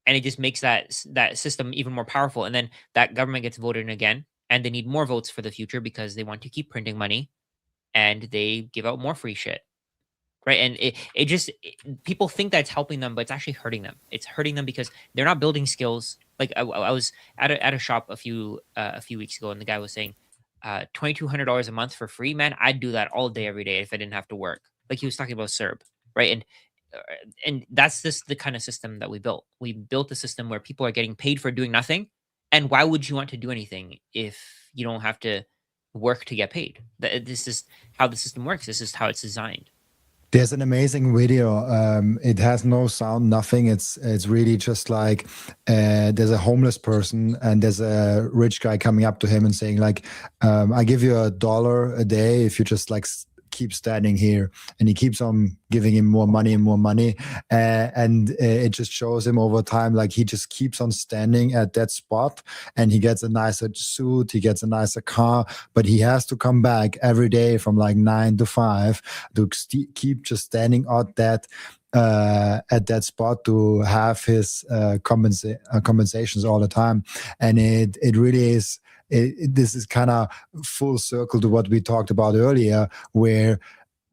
and it just makes that system even more powerful. And then that government gets voted in again, and they need more votes for the future because they want to keep printing money, and they give out more free shit, right? And people think that it's helping them, but it's actually hurting them. It's hurting them because they're not building skills. Like I was at a shop a few weeks ago, and the guy was saying, $2,200 a month for free, man, I'd do that all day, every day if I didn't have to work. Like, he was talking about CERB, right? And that's just the kind of system that we built. We built a system where people are getting paid for doing nothing. And why would you want to do anything if you don't have to work to get paid? This is how the system works. This is how it's designed.
There's an amazing video. It has no sound, nothing. It's really just like there's a homeless person and there's a rich guy coming up to him and saying like, I give you $1 a day if you just like keep standing here. And he keeps on giving him more money and more money. And it just shows him over time, like he just keeps on standing at that spot, and he gets a nicer suit, he gets a nicer car, but he has to come back every day from like 9 to 5 to keep just standing at that spot to have his compensations all the time. And it really is. This is kind of full circle to what we talked about earlier, where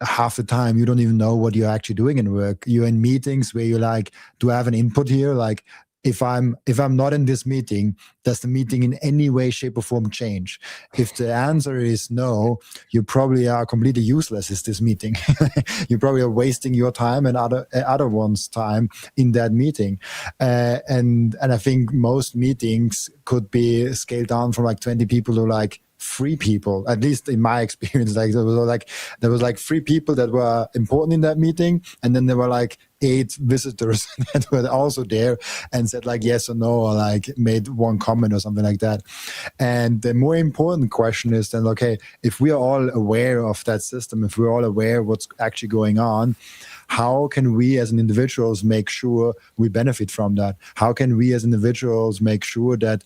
half the time you don't even know what you're actually doing in work. You're in meetings where you're like, do I have an input here? Like, if I'm not in this meeting, does the meeting in any way, shape, or form change? If the answer is no, you probably are completely useless. Is this meeting? You probably are wasting your time and other one's time in that meeting. And I think most meetings could be scaled down from like 20 people to like 3 people, at least in my experience. Like there was like 3 people that were important in that meeting, and then there were like 8 visitors that were also there and said like yes or no, or like made one comment or something like that. And the more important question is then, okay, if we are all aware of that system, if we're all aware of what's actually going on, how can we as individuals make sure we benefit from that? How can we as individuals make sure that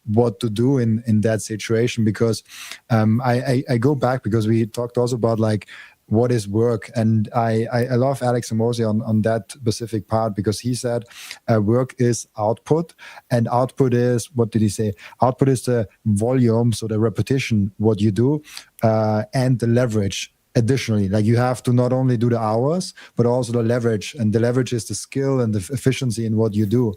what to do in that situation? Because I go back, because we talked also about like what is work, and I love Alex Hormozi on that specific part, because he said work is output, and output is, what did he say? Output is the volume, so the repetition, what you do, and the leverage. Additionally, like you have to not only do the hours, but also the leverage, and the leverage is the skill and the efficiency in what you do.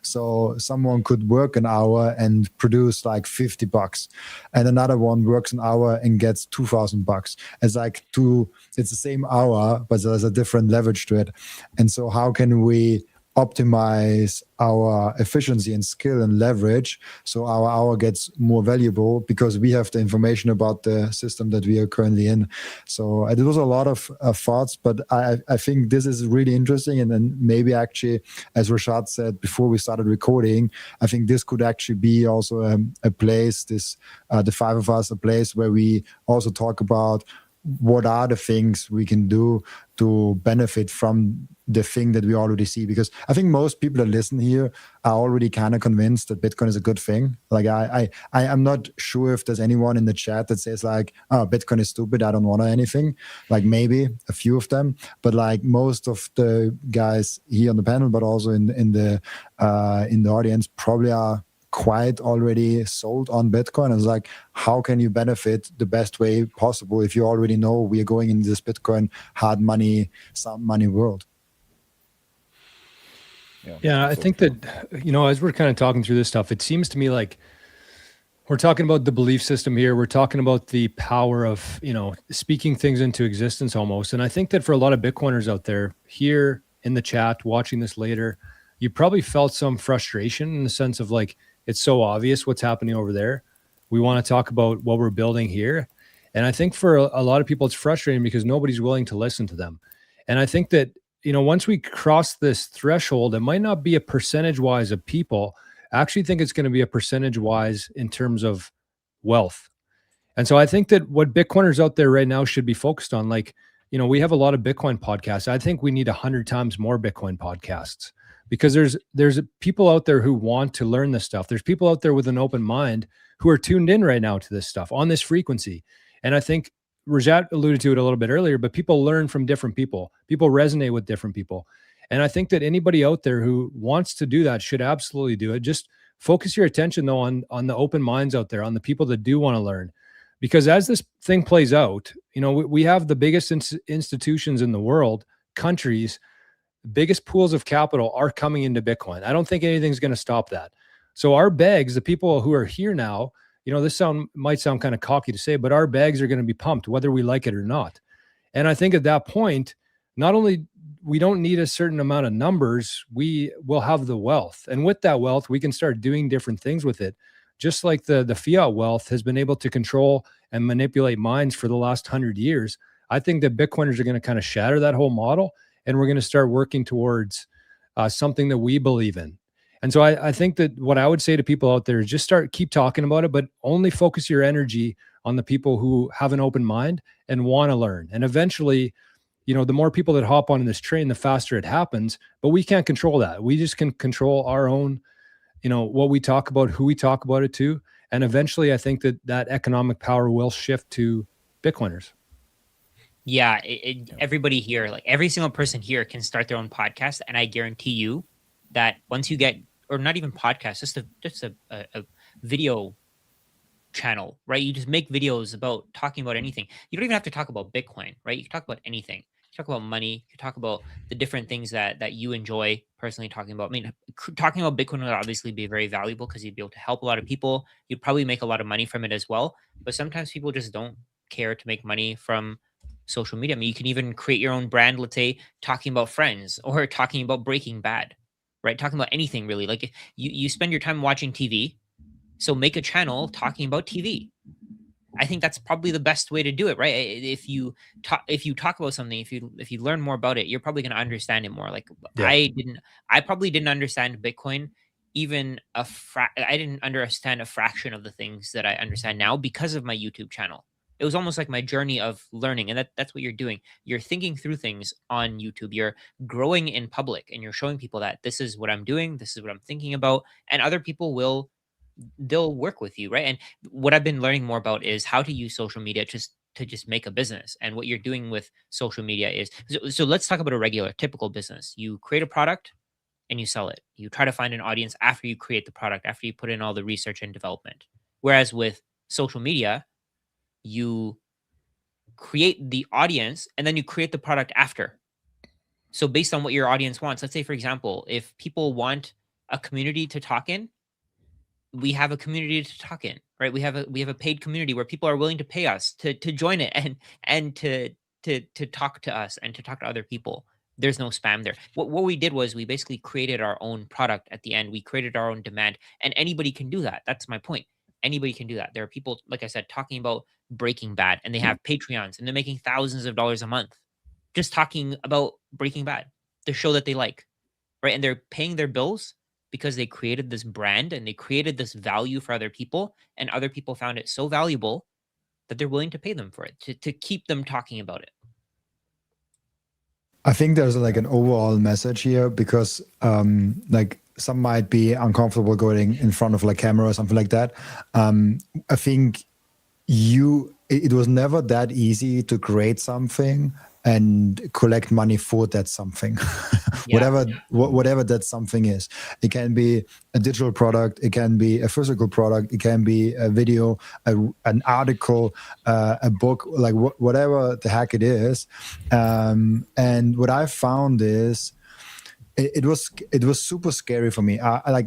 So someone could work an hour and produce like $50, and another one works an hour and gets $2,000. It's the same hour, but there's a different leverage to it. And so how can we optimize our efficiency and skill and leverage, so our hour gets more valuable because we have the information about the system that we are currently in. So it was a lot of thoughts, but I think this is really interesting. And then maybe actually, as Rashad said before we started recording, I think this could actually be also a place, the five of us, a place where we also talk about what are the things we can do to benefit from the thing that we already see. Because I think most people that listen here are already kind of convinced that Bitcoin is a good thing. Like I'm not sure if there's anyone in the chat that says like, oh, Bitcoin is stupid, I don't want anything. Like maybe a few of them, but like most of the guys here on the panel, but also in the audience, probably are quite already sold on Bitcoin. It's like, how can you benefit the best way possible if you already know we are going in this Bitcoin hard money, sound money world?
Yeah, I think that, as we're kind of talking through this stuff, it seems to me like we're talking about the belief system here. We're talking about the power of, speaking things into existence almost. And I think that for a lot of Bitcoiners out there here in the chat, watching this later, you probably felt some frustration in the sense of like, it's so obvious what's happening over there. We want to talk about what we're building here. And I think for a lot of people, it's frustrating because nobody's willing to listen to them. And I think that, once we cross this threshold, it might not be a percentage wise of people. I actually think it's going to be a percentage wise in terms of wealth. And so I think that what Bitcoiners out there right now should be focused on, like, we have a lot of Bitcoin podcasts. I think we need 100 times more Bitcoin podcasts, because there's people out there who want to learn this stuff. There's people out there with an open mind who are tuned in right now to this stuff on this frequency. And I think Rajat alluded to it a little bit earlier, but people learn from different people. People resonate with different people. And I think that anybody out there who wants to do that should absolutely do it. Just focus your attention though on the open minds out there, on the people that do want to learn. Because as this thing plays out, we have the biggest institutions in the world, countries, biggest pools of capital are coming into Bitcoin. I don't think anything's going to stop that. So our bags, the people who are here now, this might sound kind of cocky to say, but our bags are going to be pumped whether we like it or not. And I think at that point, not only we don't need a certain amount of numbers, we will have the wealth. And with that wealth, we can start doing different things with it. Just like the fiat wealth has been able to control and manipulate minds for the last 100 years, I think that Bitcoiners are going to kind of shatter that whole model. And we're going to start working towards something that we believe in. And so I think that what I would say to people out there is just keep talking about it, but only focus your energy on the people who have an open mind and want to learn. And eventually, the more people that hop on this train, the faster it happens. But we can't control that. We just can control our own, what we talk about, who we talk about it to. And eventually, I think that economic power will shift to Bitcoiners.
Yeah, everybody here, like every single person here can start their own podcast. And I guarantee you that once you get, or not even podcast, just a video channel, right? You just make videos about talking about anything. You don't even have to talk about Bitcoin, right? You can talk about anything. You talk about money. You talk about the different things that you enjoy personally talking about. I mean, talking about Bitcoin would obviously be very valuable because you'd be able to help a lot of people. You'd probably make a lot of money from it as well. But sometimes people just don't care to make money from social media. I mean, you can even create your own brand, let's say talking about Friends or talking about Breaking Bad, right? Talking about anything really. Like you spend your time watching TV, so make a channel talking about TV. I think that's probably the best way to do it, right? If you talk about something, if you learn more about it, you're probably going to understand it more. Like yeah. I probably didn't understand Bitcoin even I didn't understand a fraction of the things that I understand now because of my YouTube channel. It was almost like my journey of learning. And that's what you're doing. You're thinking through things on YouTube. You're growing in public and you're showing people that this is what I'm doing. This is what I'm thinking about. And other people they'll work with you, right? And what I've been learning more about is how to use social media to just make a business. And what you're doing with social media is, so let's talk about a regular, typical business. You create a product and you sell it. You try to find an audience after you create the product, after you put in all the research and development. Whereas with social media, you create the audience and then you create the product after. So based on what your audience wants, let's say, for example, if people want a community to talk in, we have a community to talk in, right? We have a paid community where people are willing to pay us to join it and to talk to us and to talk to other people. there's no spam there. What we did was we basically created our own product at the end. We created our own demand, and anybody can do that. That's my point. Anybody can do that. There are people, like I said, talking about Breaking Bad, and they have Patreons, and they're making thousands of dollars a month just talking about Breaking Bad, the show that they like, right? And they're paying their bills because they created this brand and they created this value for other people, and other people found it so valuable that they're willing to pay them for it, to keep them talking about it.
I think there's like an overall message here, because like some might be uncomfortable going in front of like camera or something like that. I think it was never that easy to create something and collect money for that something. Whatever that something is. It can be a digital product, it can be a physical product, it can be a video, an article, a book, like whatever the heck it is. And what I found is it was super scary for me. I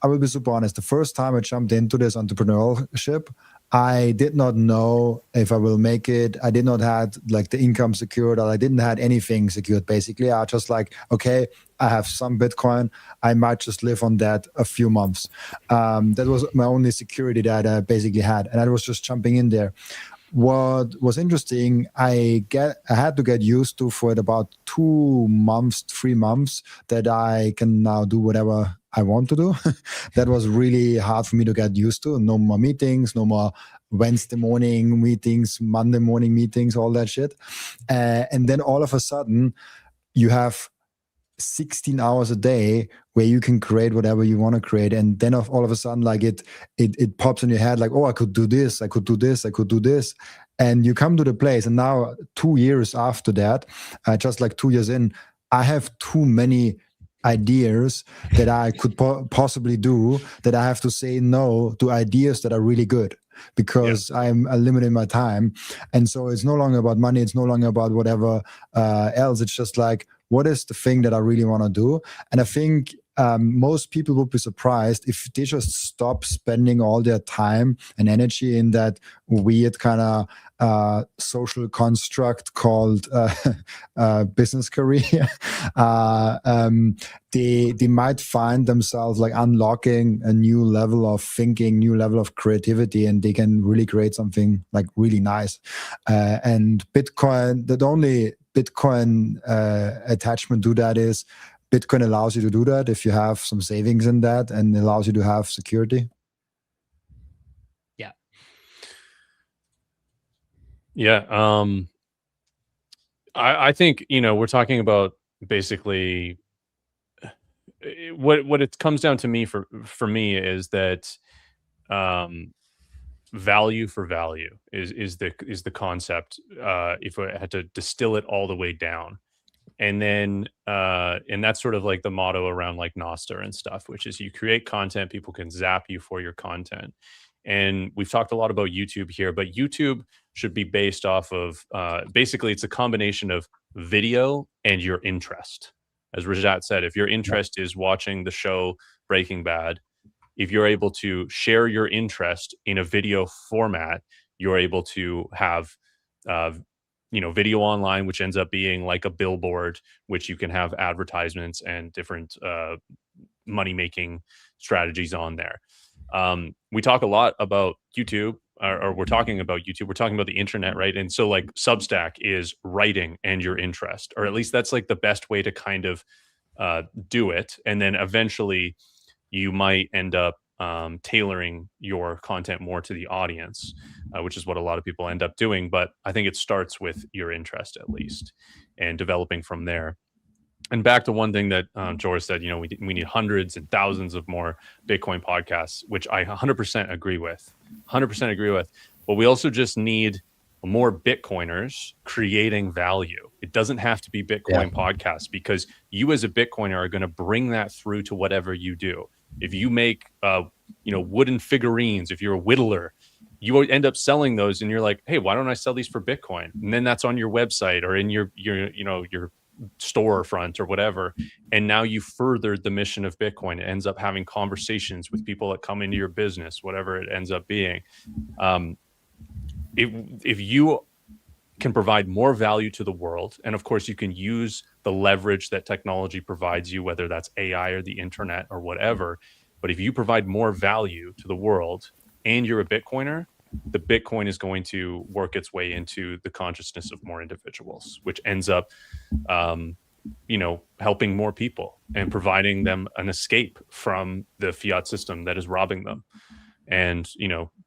will be super honest. The first time I jumped into this entrepreneurship, I did not know if I will make it. I did not have like the income secured, or I didn't have anything secured. Basically, I just like, okay, I have some Bitcoin. I might just live on that a few months. That was my only security that I basically had, and I was just jumping in there. What was interesting, I had to get used to for about 2 months, 3 months, that I can now do whatever I want to do. That was really hard for me to get used to. No more meetings, no more Wednesday morning meetings, Monday morning meetings, all that shit. And then all of a sudden, you have 16 hours a day where you can create whatever you want to create. And then all of a sudden, like it pops in your head, like, oh, I could do this, I could do this, I could do this. And you come to the place. And now 2 years after that, just like 2 years in, I have too many ideas that I could possibly do, that I have to say no to ideas that are really good, because I'm limiting my time. And so it's no longer about money. It's no longer about whatever else. It's just like, what is the thing that I really want to do? And I think most people would be surprised if they just stop spending all their time and energy in that weird kind of social construct called business career. They might find themselves like unlocking a new level of thinking, new level of creativity, and they can really create something like really nice. And Bitcoin, the only Bitcoin attachment to that is Bitcoin allows you to do that if you have some savings in that, and allows you to have security.
Yeah. I think, we're talking about basically what it comes down to me for me is that value for value is the concept, if I had to distill it all the way down. And then and that's sort of like the motto around like Nostr and stuff, which is you create content, people can zap you for your content. And we've talked a lot about YouTube here, but YouTube should be based off of basically it's a combination of video and your interest. As Rajat said, if your interest is watching the show Breaking Bad, if you're able to share your interest in a video format, you're able to have video online, which ends up being like a billboard, which you can have advertisements and different money-making strategies on there. We talk a lot about YouTube, or we're talking about YouTube. We're talking about the internet, right? And so like Substack is writing and your interest, or at least that's like the best way to kind of do it. And then eventually you might end up tailoring your content more to the audience, which is what a lot of people end up doing. But I think it starts with your interest at least, and developing from there. And back to one thing that George said, we need hundreds and thousands of more Bitcoin podcasts, which I 100% agree with. 100% agree with. But we also just need more Bitcoiners creating value. It doesn't have to be Bitcoin podcasts, because you as a Bitcoiner are going to bring that through to whatever you do. If you make wooden figurines, if you're a whittler, you end up selling those, and you're like, hey, why don't I sell these for Bitcoin? And then that's on your website or in your storefront or whatever. And now you furthered the mission of Bitcoin. It ends up having conversations with people that come into your business, whatever it ends up being. If you can provide more value to the world. And of course, you can use the leverage that technology provides you, whether that's AI or the internet or whatever. But if you provide more value to the world and you're a Bitcoiner, the Bitcoin is going to work its way into the consciousness of more individuals, which ends up, helping more people and providing them an escape from the fiat system that is robbing them. And,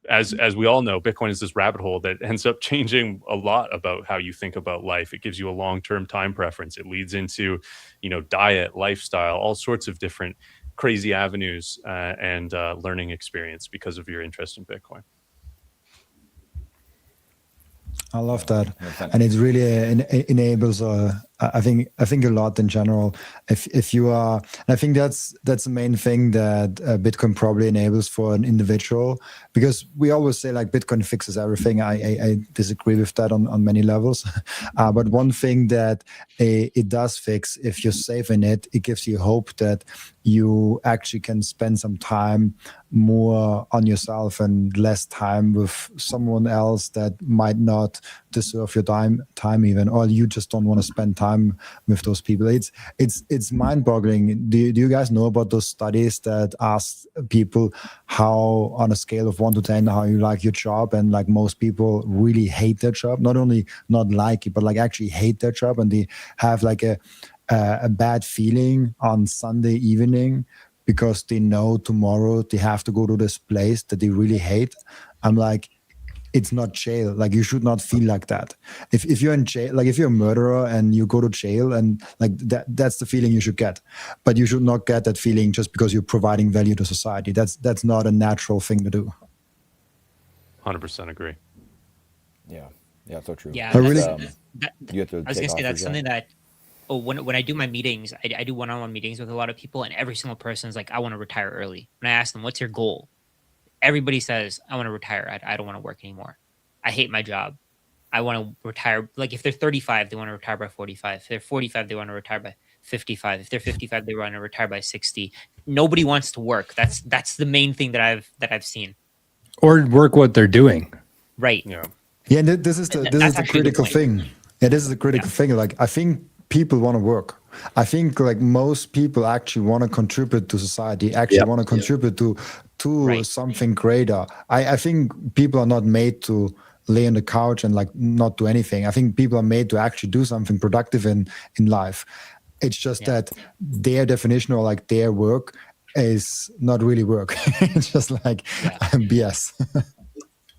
as we all know, Bitcoin is this rabbit hole that ends up changing a lot about how you think about life. It gives you a long-term time preference. It leads into, diet, lifestyle, all sorts of different crazy avenues and learning experience because of your interest in Bitcoin.
I love that, and it really enables. I think a lot in general. If you are, I think that's the main thing that Bitcoin probably enables for an individual, because we always say like Bitcoin fixes everything. I disagree with that on many levels, but one thing that it does fix, if you're safe in it, it gives you hope that you actually can spend some time more on yourself and less time with someone else that might not deserve your time even, or you just don't want to spend time with those people. It's mind-boggling. Do you guys know about those studies that ask people how, on a scale of 1 to 10, how you like your job? And like most people really hate their job, not only not like it, but like actually hate their job, and they have like a bad feeling on Sunday evening because they know tomorrow they have to go to this place that they really hate. I'm like, it's not jail. Like, you should not feel like that. If you're in jail, like if you're a murderer and you go to jail, and like that's the feeling you should get. But you should not get that feeling just because you're providing value to society. That's not a natural thing to do.
100% agree.
Yeah, so true.
Yeah,
I really-
You have to
I was
take
gonna say
off
that's
your
something that. Oh, when I do my meetings, I do one-on-one meetings with a lot of people, and every single person is like, I want to retire early. When I ask them, what's your goal? Everybody says, I want to retire. I don't want to work anymore. I hate my job. I want to retire. Like, if they're 35, they want to retire by 45. If they're 45, they want to retire by 55. If they're 55, they want to retire by 60. Nobody wants to work. That's the main thing that I've seen.
Or work what they're doing.
Right.
Yeah.
Yeah, and this is the
actually a good
critical
point.
thing. Yeah, this is the critical thing. Like, I think people want to work. I think like most people actually want to contribute to society, actually want to contribute to
Right.
something greater. I think people are not made to lay on the couch and like not do anything. I think people are made to actually do something productive in life. It's just that their definition, or like their work, is not really work. It's just like BS.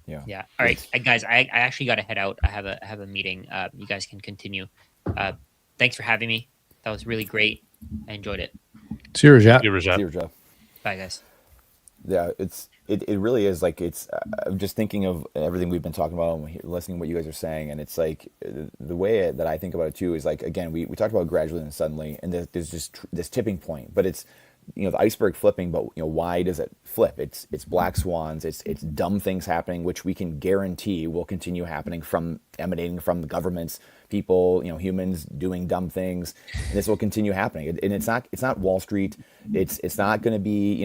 Yeah. All right, guys. I actually got to head out. I have a meeting. You guys can continue. Thanks for having me. That was really great. I enjoyed it.
See you, Rajat.
Give Rajat.
See you, Jeff.
Bye, guys.
Yeah, it really is like I'm just thinking of everything we've been talking about and listening to what you guys are saying, and it's like the way that I think about it too is like, again, we talked about gradually and suddenly, and there's just this tipping point, but it's the iceberg flipping, but why does it flip? It's black swans, it's dumb things happening, which we can guarantee will continue happening emanating from the governments, people, humans doing dumb things, and this will continue happening. And it's not Wall Street. It's not going to be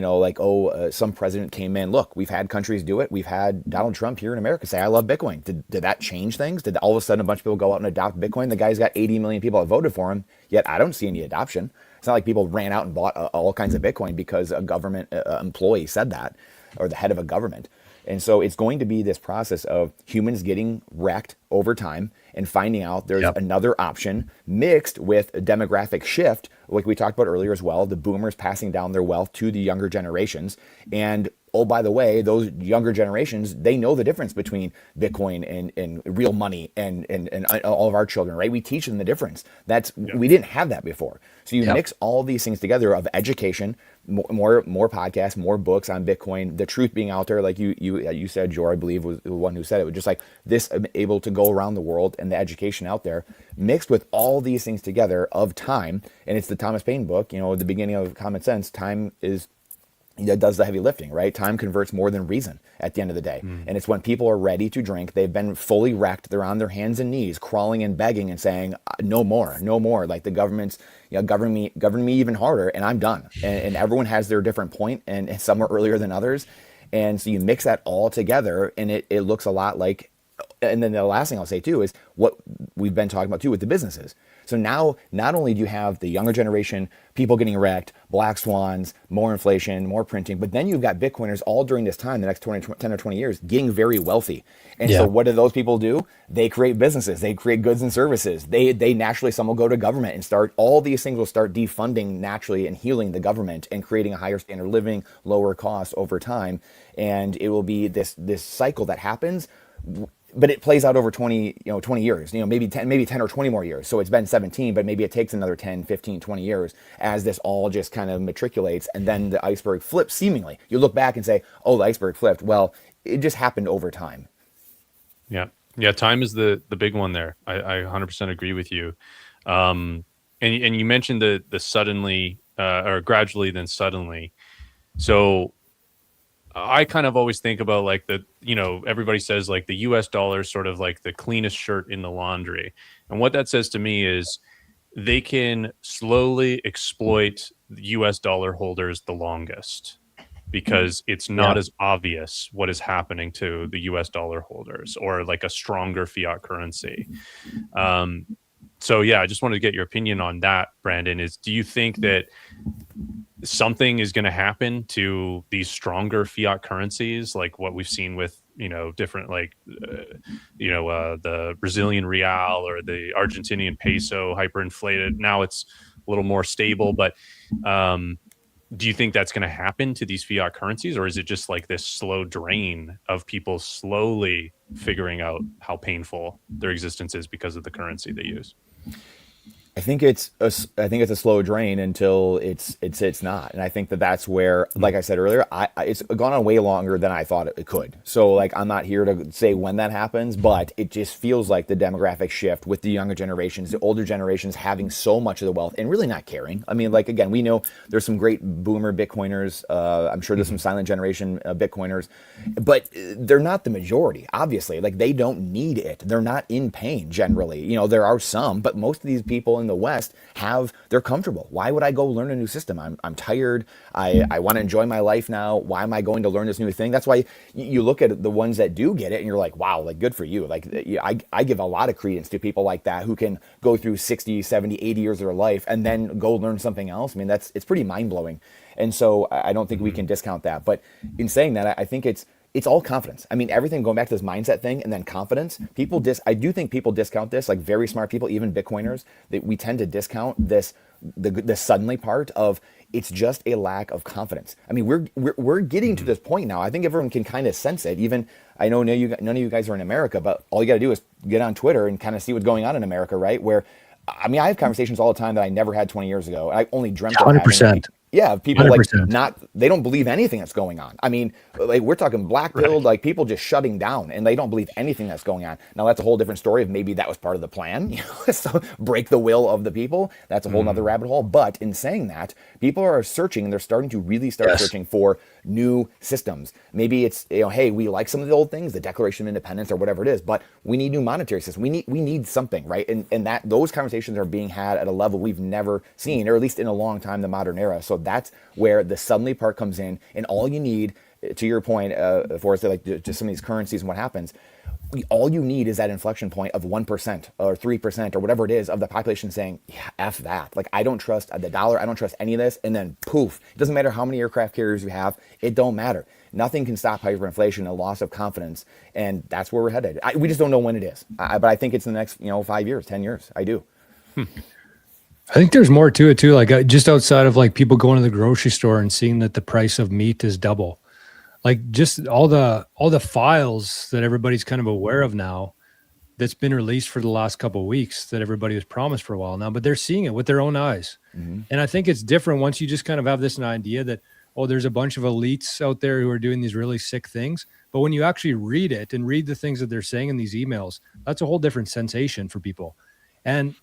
some president came in. Look, we've had countries do it. We've had Donald Trump here in America say, I love Bitcoin. Did that change things? Did all of a sudden a bunch of people go out and adopt Bitcoin? The guy's got 80 million people that voted for him, yet I don't see any adoption. It's not like people ran out and bought all kinds of Bitcoin because a government employee said that, or the head of a government. And so it's going to be this process of humans getting wrecked over time and finding out there's another option, mixed with a demographic shift, like we talked about earlier as well, the boomers passing down their wealth to the younger generations. And oh, by the way, those younger generations, they know the difference between Bitcoin and real money and all of our children, right? We teach them the difference. We didn't have that before. So you mix all these things together of education, more podcasts, more books on Bitcoin, the truth being out there, like you said, Jor, I believe was the one who said it, was just like this, able to go around the world, and the education out there, mixed with all these things together of time. And it's the Thomas Paine book, at the beginning of Common Sense, time does the heavy lifting, right? Time converts more than reason at the end of the day. And it's when people are ready to drink, they've been fully wrecked, they're on their hands and knees, crawling and begging and saying, no more. Like the government's, govern me even harder, and I'm done. And everyone has their different point, and some are earlier than others. And so you mix that all together, and it looks a lot like and then the last thing I'll say too is what we've been talking about too with the businesses. So now, not only do you have the younger generation, people getting wrecked, black swans, more inflation, more printing, but then you've got Bitcoiners all during this time, the next 10 or 20 years, getting very wealthy. And so what do those people do? They create businesses, they create goods and services. They naturally, some will go to government and start, all these things will start defunding naturally and healing the government and creating a higher standard of living, lower costs over time. And it will be this cycle that happens, but it plays out over 20 years, maybe 10 or 20 more years. So it's been 17, but maybe it takes another 10, 15, 20 years as this all just kind of matriculates, and then the iceberg flips seemingly. You look back and say, oh, the iceberg flipped. Well, it just happened over time.
Yeah. Time is the big one there. I 100% agree with you. And you mentioned the suddenly, or gradually, then suddenly. So I kind of always think about like everybody says like the US dollar is sort of like the cleanest shirt in the laundry. And what that says to me is they can slowly exploit US dollar holders the longest because it's not as obvious what is happening to the US dollar holders or like a stronger fiat currency. So yeah, I just wanted to get your opinion on that, Brandon. Do you think that something is going to happen to these stronger fiat currencies, like what we've seen with different the Brazilian real or the Argentinian peso hyperinflated? Now it's a little more stable, but do you think that's going to happen to these fiat currencies, or is it just like this slow drain of people slowly figuring out how painful their existence is because of the currency they use?
I think it's a slow drain until it's not, and I think that's where, like I said earlier, it's gone on way longer than I thought it could. So like I'm not here to say when that happens, but it just feels like the demographic shift with the younger generations, the older generations having so much of the wealth and really not caring. I mean, like again, we know there's some great boomer Bitcoiners. I'm sure there's some silent generation Bitcoiners, but they're not the majority. Obviously, like they don't need it. They're not in pain generally. There are some, but most of these people in the West they're comfortable. Why would I go learn a new system? I'm tired. I want to enjoy my life now. Why am I going to learn this new thing? That's why you look at the ones that do get it and you're like, wow, like good for you. Like I give a lot of credence to people like that who can go through 60, 70, 80 years of their life and then go learn something else. I mean, it's pretty mind blowing. And so I don't think we can discount that. But in saying that, I think it's all confidence. I mean, everything going back to this mindset thing and then confidence. I do think people discount this, like very smart people, even Bitcoiners, that we tend to discount this, the suddenly part of it's just a lack of confidence. I mean, we're getting to this point now. I think everyone can kind of sense it. Even I know none of you guys are in America, but all you got to do is get on Twitter and kind of see what's going on in America, right? Where, I mean, I have conversations all the time that I never had 20 years ago. I only dreamt of
100%.
Yeah, people
100%.
like they don't believe anything that's going on. I mean, like we're talking black pilled, like people just shutting down and they don't believe anything that's going on. Now that's a whole different story of maybe that was part of the plan, so break the will of the people. That's a whole nother rabbit hole. But in saying that, people are searching and they're starting to really start searching for new systems. Maybe it's, hey, we like some of the old things, the Declaration of Independence or whatever it is, but we need new monetary system. We need something, right? And that those conversations are being had at a level we've never seen, or at least in a long time, the modern era. So that's where the suddenly part comes in, and all you need, to your point, Forrest, like just some of these currencies and what happens, all you need is that inflection point of 1% or 3% or whatever it is of the population saying, yeah, F that. Like, I don't trust the dollar. I don't trust any of this. And then poof, it doesn't matter how many aircraft carriers you have. It don't matter. Nothing can stop hyperinflation, a loss of confidence. And that's where we're headed. We just don't know when it is. But I think it's in the next, 5 years, 10 years. I do.
I think there's more to it too. Like just outside of like people going to the grocery store and seeing that the price of meat is double, like just all the files that everybody's kind of aware of now that's been released for the last couple of weeks that everybody was promised for a while now, but they're seeing it with their own eyes. And I think it's different once you just kind of have this idea that, oh, there's a bunch of elites out there who are doing these really sick things. But when you actually read it and read the things that they're saying in these emails, that's a whole different sensation for people. And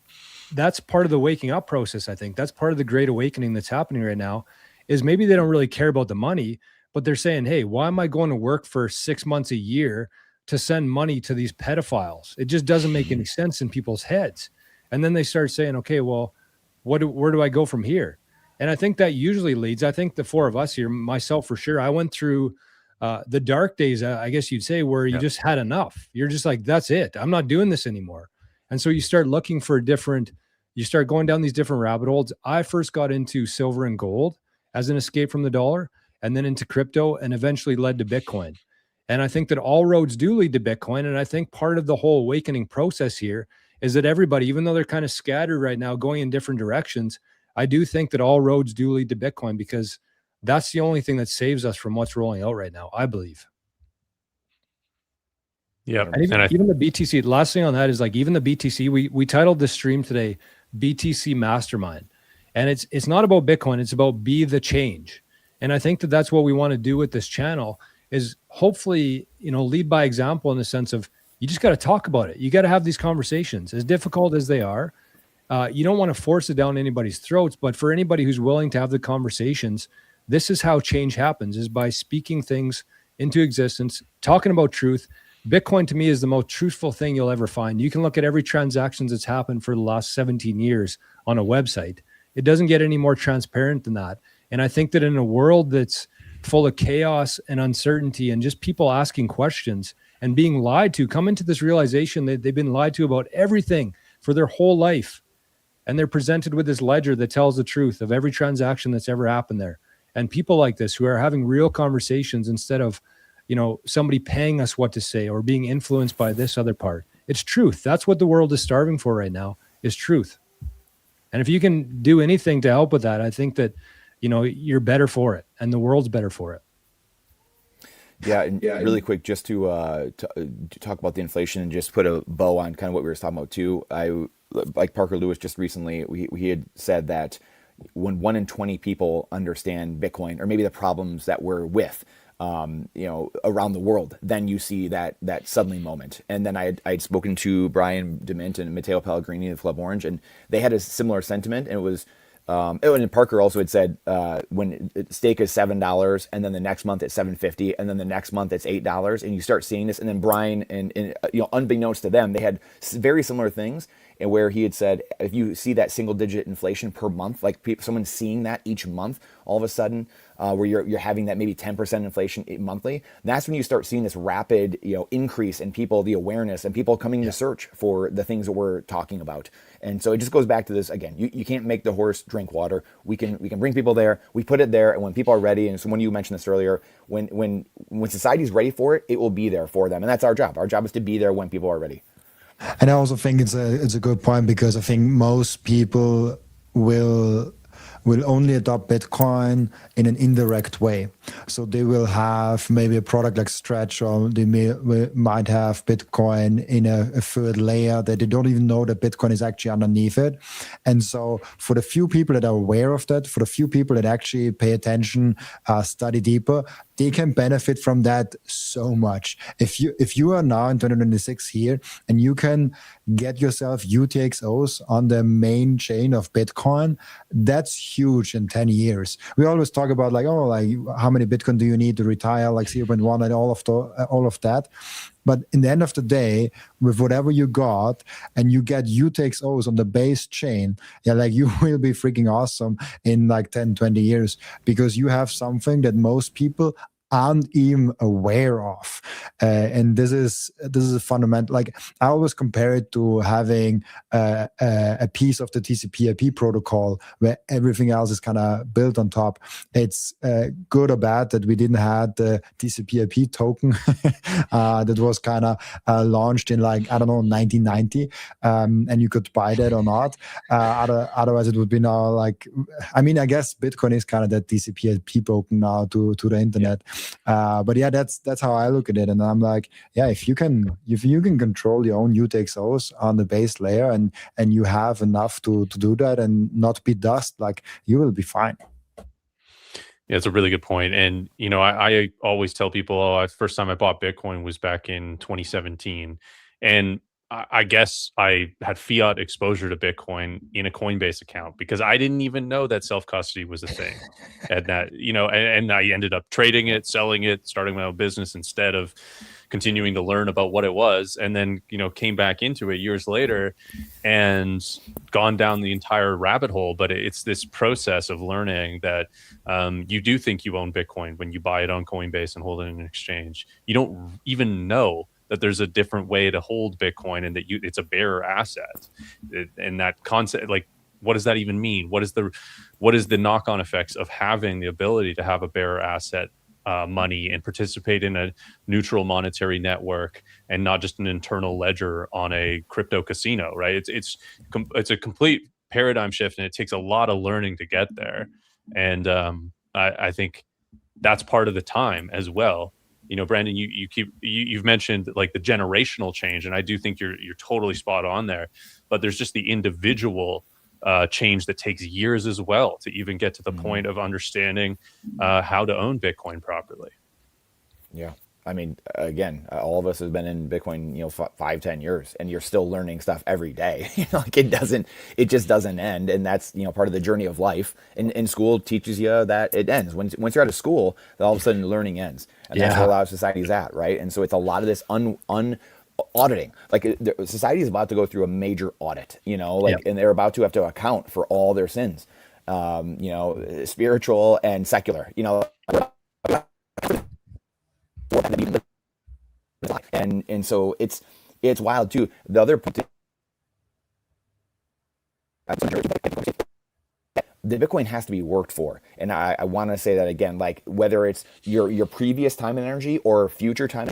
that's part of the waking up process. I think that's part of the great awakening that's happening right now is maybe they don't really care about the money, but they're saying, hey, why am I going to work for 6 months a year to send money to these pedophiles? It just doesn't make any sense in people's heads. And then they start saying, okay, well, where do I go from here? And I think that usually leads, I think the four of us here, myself for sure, I went through the dark days, I guess you'd say, where you just had enough. You're just like, that's it. I'm not doing this anymore. And so you start looking for you start going down these different rabbit holes. I first got into silver and gold as an escape from the dollar, and then into crypto, and eventually led to Bitcoin. And I think that all roads do lead to Bitcoin. And I think part of the whole awakening process here is that everybody, even though they're kind of scattered right now, going in different directions, I do think that all roads do lead to Bitcoin, because that's the only thing that saves us from what's rolling out right now, I believe.
Yeah.
And even the BTC, the last thing on that is, like, even the BTC, we titled this stream today, BTC Mastermind. And it's not about Bitcoin, it's about be the change. And I think that that's what we want to do with this channel, is hopefully, lead by example, in the sense of, you just got to talk about it. You got to have these conversations, as difficult as they are. You don't want to force it down anybody's throats, but for anybody who's willing to have the conversations, this is how change happens, is by speaking things into existence, talking about truth. Bitcoin, to me, is the most truthful thing you'll ever find. You can look at every transaction that's happened for the last 17 years on a website. It doesn't get any more transparent than that. And I think that in a world that's full of chaos and uncertainty, and just people asking questions and being lied to, come into this realization that they've been lied to about everything for their whole life. And they're presented with this ledger that tells the truth of every transaction that's ever happened there. And people like this, who are having real conversations instead of, somebody paying us what to say or being influenced by this other part. It's truth. That's what the world is starving for right now, is truth. And if you can do anything to help with that, I think that, you're better for it, and the world's better for it.
Yeah, and really quick, just to talk about the inflation and just put a bow on kind of what we were talking about too. Like Parker Lewis just recently, he had said that when 1 in 20 people understand Bitcoin, or maybe the problems that we're with, around the world, then you see that suddenly moment. And then I'd spoken to Brian DeMint and Matteo Pellegrini of Club Orange, and they had a similar sentiment. And it was, and Parker also had said, when stake is $7, and then the next month it's $7.50, and then the next month it's $8, and you start seeing this. And then Brian and unbeknownst to them, they had very similar things. And where he had said, if you see that single-digit inflation per month, like someone seeing that each month, all of a sudden, where you're having that maybe 10% inflation monthly, that's when you start seeing this rapid, increase in people, the awareness, and people coming to search for the things that we're talking about. And so it just goes back to this again. You can't make the horse drink water. We can bring people there. We put it there, and when people are ready, and so when you mentioned this earlier, when society's ready for it, it will be there for them, and that's our job. Our job is to be there when people are ready.
And I also think it's a good point, because I think most people will only adopt Bitcoin in an indirect way. So they will have maybe a product like Stretch, or they might have Bitcoin in a third layer that they don't even know that Bitcoin is actually underneath it. And so for the few people that are aware of that, for the few people that actually pay attention, study deeper, they can benefit from that so much. If you are now in 2026 here, and you can get yourself UTXOs on the main chain of Bitcoin, that's huge in 10 years. We always talk about how many Bitcoin do you need to retire, like 0.1 and all of that. But in the end of the day, with whatever you got, and you get UTXOs on the base chain, you will be freaking awesome in 10, 20 years, because you have something that most people aren't even aware of. And this is a fundamental, I always compare it to having a piece of the TCP/IP protocol where everything else is kind of built on top. It's good or bad that we didn't have the TCP/IP token that was kind of launched in 1990, and you could buy that or not. Otherwise it would be now I guess Bitcoin is kind of that TCP/IP token now to the internet. But yeah, that's how I look at it, and I'm like, yeah, if you can control your own UTXOs on the base layer, and you have enough to do that and not be dust, you will be fine.
Yeah, it's a really good point. And I always tell people, first time I bought Bitcoin was back in 2017, and I guess I had fiat exposure to Bitcoin in a Coinbase account because I didn't even know that self-custody was a thing. And that, and I ended up trading it, selling it, starting my own business instead of continuing to learn about what it was. And then, came back into it years later and gone down the entire rabbit hole. But it's this process of learning that you do think you own Bitcoin when you buy it on Coinbase and hold it in an exchange. You don't even know that there's a different way to hold Bitcoin and that it's a bearer asset. And that concept, like, what does that even mean? What is the knock-on effects of having the ability to have a bearer asset money and participate in a neutral monetary network and not just an internal ledger on a crypto casino, right? It's a complete paradigm shift, and it takes a lot of learning to get there. And I think that's part of the time as well. Brandon, you've mentioned like the generational change, and I do think you're totally spot on there. But there's just the individual change that takes years as well to even get to the point of understanding how to own Bitcoin properly.
Yeah. I mean, again, all of us have been in Bitcoin, 5-10 years, and you're still learning stuff every day. Like it just doesn't end. And that's, part of the journey of life. And school teaches you that it ends. Once you're out of school, all of a sudden learning ends. And that's where a lot of society's at, right? And so it's a lot of this auditing. Like society is about to go through a major audit, and they're about to have to account for all their sins, spiritual and secular, and so it's wild too. The other point, the Bitcoin has to be worked for, and I want to say that again. Like whether it's your previous time and energy or future time,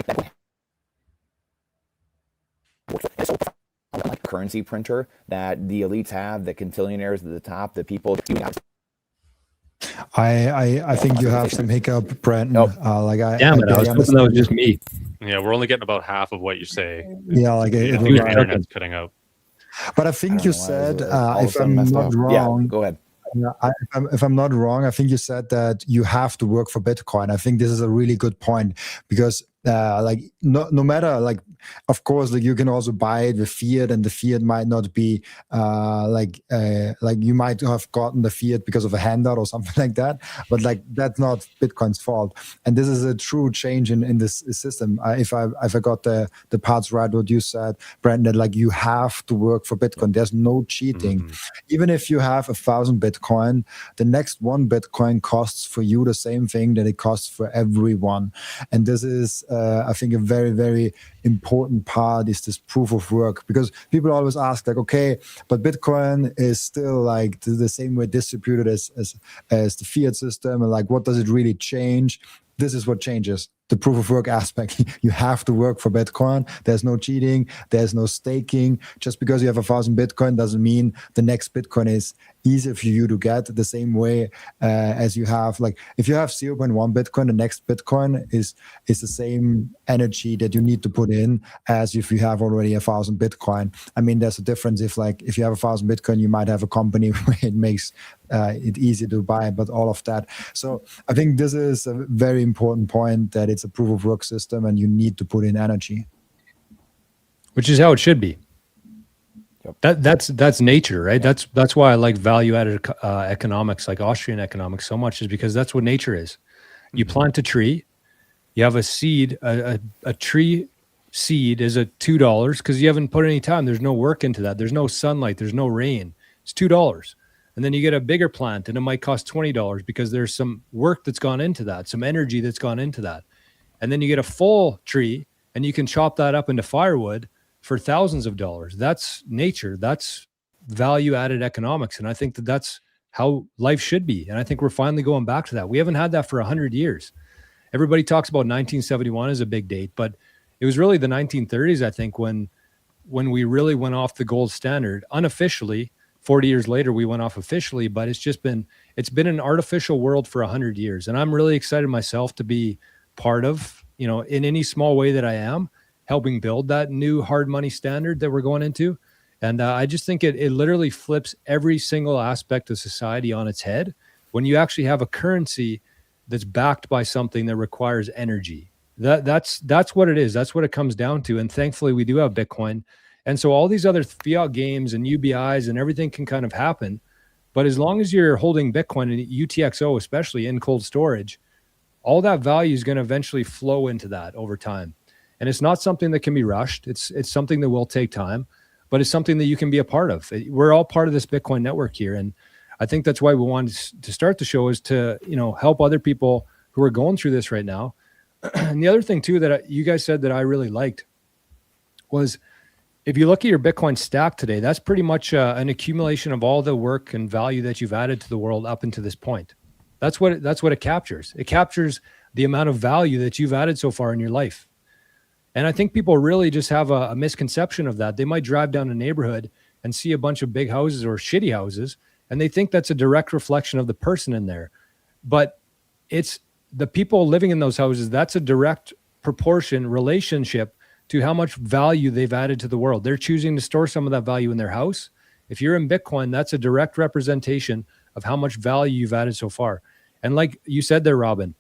currency printer that the elites have, the quintillionaires at the top, the people.
I think you have some hiccup, Brandon.
Nope.
Damn it! I was hoping that was just me.
Yeah, we're only getting about half of what you say.
Yeah,
your internet's cutting out.
But I think you said, if I'm not wrong,
yeah, go ahead.
Yeah, if I'm not wrong, I think you said that you have to work for Bitcoin. I think this is a really good point because, no matter, of course, you can also buy it with fiat, and the fiat might not be you might have gotten the fiat because of a handout or something like that. But that's not Bitcoin's fault. And this is a true change in this system. If I got the parts right, what you said, Brandon, that you have to work for Bitcoin. There's no cheating. Mm-hmm. Even if you have 1,000 Bitcoin, the next 1 Bitcoin costs for you the same thing that it costs for everyone. And this is, I think, a very, very important part is this proof of work, because people always ask okay, but Bitcoin is still the same way distributed as the fiat system, and what does it really change? This is what changes. The proof of work aspect. You have to work for Bitcoin. There's no cheating. There's no staking. Just because you have 1,000 Bitcoin doesn't mean the next Bitcoin is easy for you to get the same way as you have. If you have 0.1 Bitcoin, the next Bitcoin is the same energy that you need to put in as if you have already 1,000 Bitcoin. I mean, there's a difference. If you have 1,000 Bitcoin, you might have a company where it makes it easy to buy, but all of that. So I think this is a very important point, that it's a proof of work system and you need to put in energy.
Which is how it should be. Yep. That's nature, right? That's why I like value-added economics, like Austrian economics, so much, is because that's what nature is. You plant a tree, you have a seed, a tree seed is a $2 because you haven't put any time. There's no work into that. There's no sunlight. There's no rain. It's $2. And then you get a bigger plant and it might cost $20 because there's some work that's gone into that, some energy that's gone into that. And then you get a full tree and you can chop that up into firewood for thousands of dollars. That's nature. That's value-added economics. And I think that's how life should be. And I think we're finally going back to that. We haven't had that for 100 years. Everybody talks about 1971 as a big date, but it was really the 1930s, I think, when we really went off the gold standard unofficially. 40 years later, we went off officially, but it's been an artificial world for 100 years. And I'm really excited myself to be part of, in any small way that I am, helping build that new hard money standard that we're going into. And I just think it literally flips every single aspect of society on its head when you actually have a currency that's backed by something that requires energy. That's what it is. That's what it comes down to. And thankfully, we do have Bitcoin. And so all these other fiat games and UBIs and everything can kind of happen. But as long as you're holding Bitcoin and UTXO, especially in cold storage, all that value is going to eventually flow into that over time. And it's not something that can be rushed. It's something that will take time, but it's something that you can be a part of. We're all part of this Bitcoin network here. And I think that's why we wanted to start the show, is to, help other people who are going through this right now. And the other thing too, that you guys said that I really liked was, if you look at your Bitcoin stack today, that's pretty much an accumulation of all the work and value that you've added to the world up until this point. That's what it captures. It captures the amount of value that you've added so far in your life. And I think people really just have a misconception of that. They might drive down a neighborhood and see a bunch of big houses or shitty houses, and they think that's a direct reflection of the person in there. But it's the people living in those houses, that's a direct proportion relationship to how much value they've added to the world. They're choosing to store some of that value in their house. If you're in Bitcoin, that's a direct representation of how much value you've added so far. And like you said there, Robin,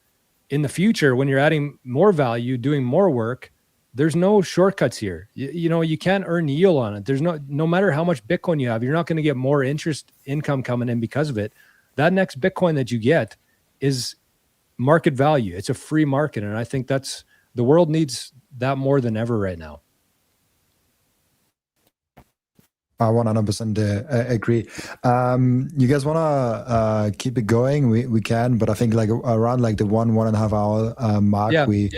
in the future, when you're adding more value, doing more work, there's no shortcuts here. You can't earn yield on it. There's no matter how much Bitcoin you have, you're not going to get more interest income coming in because of it. That next Bitcoin that you get is market value. It's a free market. And I think the world needs that more than ever right now.
I 100% agree. You guys want to keep it going? We can, but I think like around like the 1.5 hour mark, we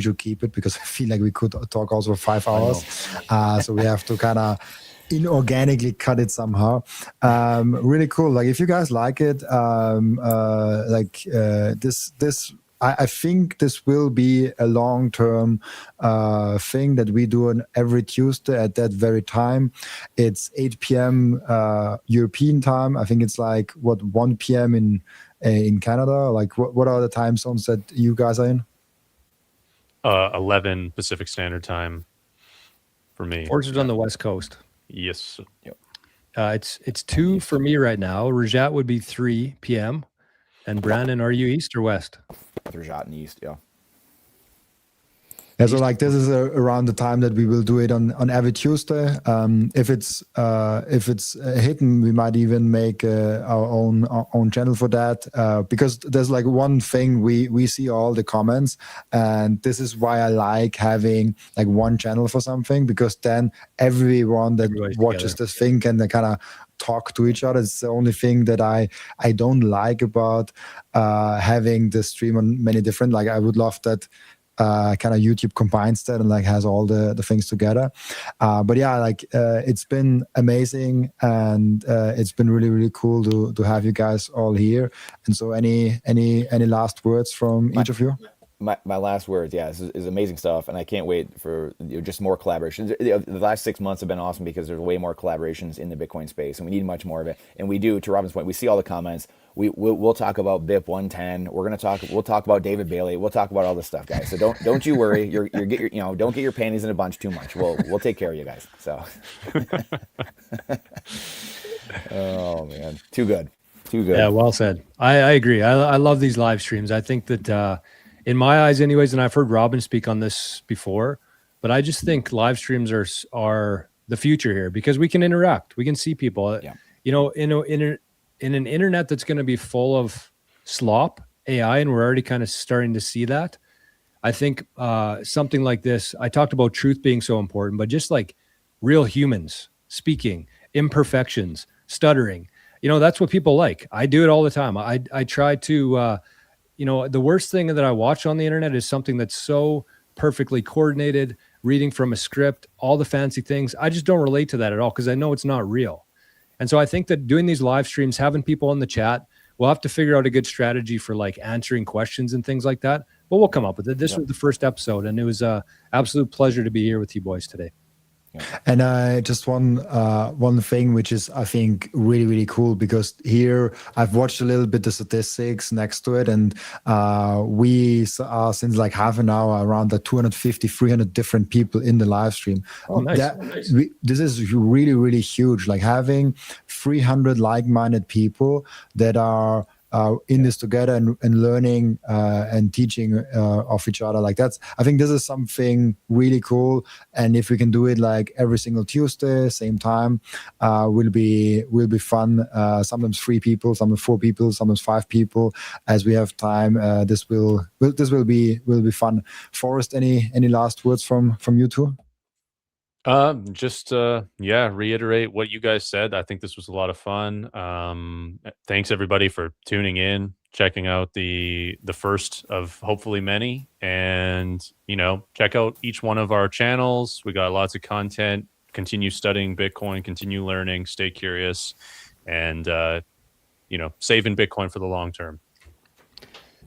should keep it, because I feel like we could talk also for 5 hours. So we have to kind of inorganically cut it somehow. Really cool. Like if you guys like it, this. I think this will be a long-term thing that we do on every Tuesday at that very time. It's 8 p.m. European time. I think it's like 1 p.m. in Canada. Like what are the time zones that you guys are in?
11 Pacific Standard Time for me.
Orchard's on the West Coast.
Yes.
Yep.
It's 2 for me right now. Rajat would be 3 p.m. And Brandon, are you East or West?
Rajat in East, yeah.
Yeah, so like this is around the time that we will do it on every Tuesday. If it's hidden, we might even make our own channel for that, because there's like one thing we see all the comments, and this is why I like having like one channel for something, because then everyone that watches this thing can kind of talk to each other. It's the only thing that I don't like about having the stream on many different, like I would love that kind of YouTube combines that and like has all the things together. But yeah, like it's been amazing, and it's been really, really cool to have you guys all here. And so any last words from each of you?
My last words, this is amazing stuff, and I can't wait for just more collaborations. The last 6 months have been awesome because there's way more collaborations in the Bitcoin space, and we need much more of it. And we do, to Robin's point, we see all the comments. We'll talk about BIP 110. We'll talk about David Bailey. We'll talk about all this stuff, guys. So don't you worry. Don't get your panties in a bunch too much. We'll take care of you guys. So, oh man, too good.
Yeah, well said. I agree. I love these live streams. I think that. In my eyes anyways, and I've heard Robin speak on this before, but I just think live streams are the future here, because we can interact. We can see people. Yeah. In an internet that's going to be full of slop, AI, and we're already kind of starting to see that. I think something like this, I talked about truth being so important, but just like real humans speaking, imperfections, stuttering, that's what people like. I do it all the time. I try to... the worst thing that I watch on the internet is something that's so perfectly coordinated, reading from a script, all the fancy things. I just don't relate to that at all, because I know it's not real. And so I think that doing these live streams, having people in the chat, we'll have to figure out a good strategy for like answering questions and things like that. But we'll come up with it. This was the first episode, and it was an absolute pleasure to be here with you boys today.
And just one thing, which is, I think, really, really cool, because here I've watched a little bit the statistics next to it, and we are since like half an hour around the 250, 300 different people in the live stream.
Oh, nice.
This is really, really huge. Like having 300 like-minded people that are in this together and learning and teaching of each other. Like I think this is something really cool. And if we can do it like every single Tuesday, same time, will be fun. Sometimes 3 people, sometimes 4 people, sometimes 5 people, as we have time. This will be fun. Forrest, any last words from you two?
Just reiterate what you guys said. I think this was a lot of fun. Thanks everybody for tuning in, checking out the first of hopefully many, and check out each one of our channels. We got lots of content. Continue studying Bitcoin, continue learning, stay curious, and save in Bitcoin for the long term.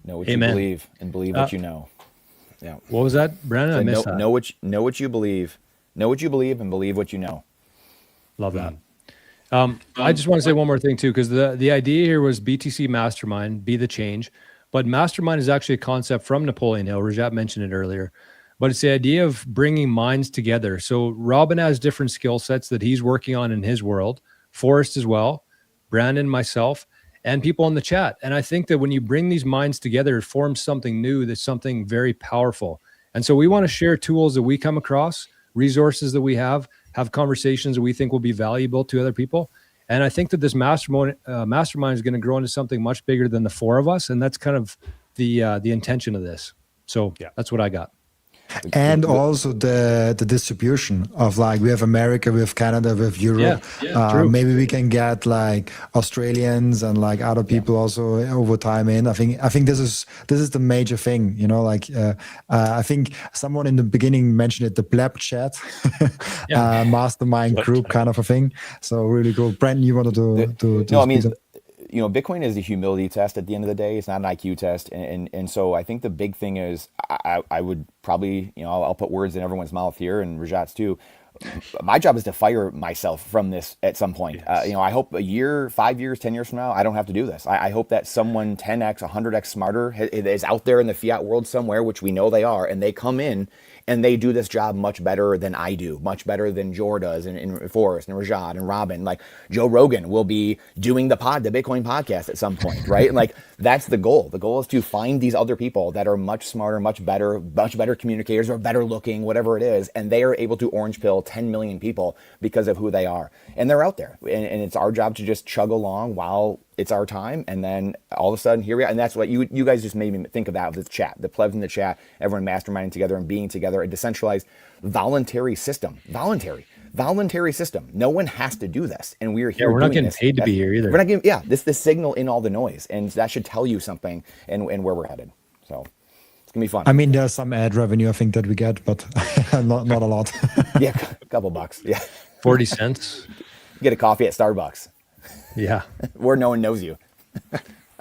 Know what you believe and believe what you know. Yeah.
What was that, Brandon? I missed that.
Know what you believe. Know what you believe and believe what you know.
Love that. I just want to say one more thing too, because the idea here was BTC Mastermind, be the change. But Mastermind is actually a concept from Napoleon Hill. Rajat mentioned it earlier. But it's the idea of bringing minds together. So Robin has different skill sets that he's working on in his world. Forrest as well. Brandon, myself, and people in the chat. And I think that when you bring these minds together, it forms something new, that's something very powerful. And so we want to share tools that we come across, resources that we have conversations that we think will be valuable to other people. And I think that this mastermind is going to grow into something much bigger than the 4 of us. And that's kind of the intention of this. So that's what I got.
And also the distribution of, like, we have America, we have Canada, we have Europe. True. Maybe we can get like Australians and like other people also over time in. I think this is the major thing, I think someone in the beginning mentioned it, the pleb chat, mastermind group kind of a thing. So really cool. Brandon, you wanted to
no, I mean, Bitcoin is a humility test at the end of the day. It's not an IQ test. And so I think the big thing is I would probably, I'll put words in everyone's mouth here and Rajat's too. My job is to fire myself from this at some point. Yes. I hope a year, 5 years, 10 years from now, I don't have to do this. I hope that someone 10x, 100x smarter is out there in the fiat world somewhere, which we know they are, and they come in and they do this job much better than I do, much better than Jor does, and Forrest, and Rajat, and Robin. Like Joe Rogan will be doing the Bitcoin podcast at some point, right? And like that's the goal. The goal is to find these other people that are much smarter, much better communicators, or better looking, whatever it is, and they are able to orange pill 10 million people because of who they are, and they're out there. And it's our job to just chug along while it's our time, and then all of a sudden here we are. And that's what you guys just made me think of, that with the chat, the plebs in the chat, everyone masterminding together and being together, a decentralized voluntary system. Voluntary system. No one has to do this, and we're here.
We're not getting paid to be here either.
We're not getting. This the signal in all the noise, and that should tell you something and where we're headed. So it's gonna be fun.
I mean, there's some ad revenue I think that we get, but not a lot.
Yeah, a couple bucks. Yeah,
40 cents.
Get a coffee at Starbucks.
Yeah,
where no one knows you.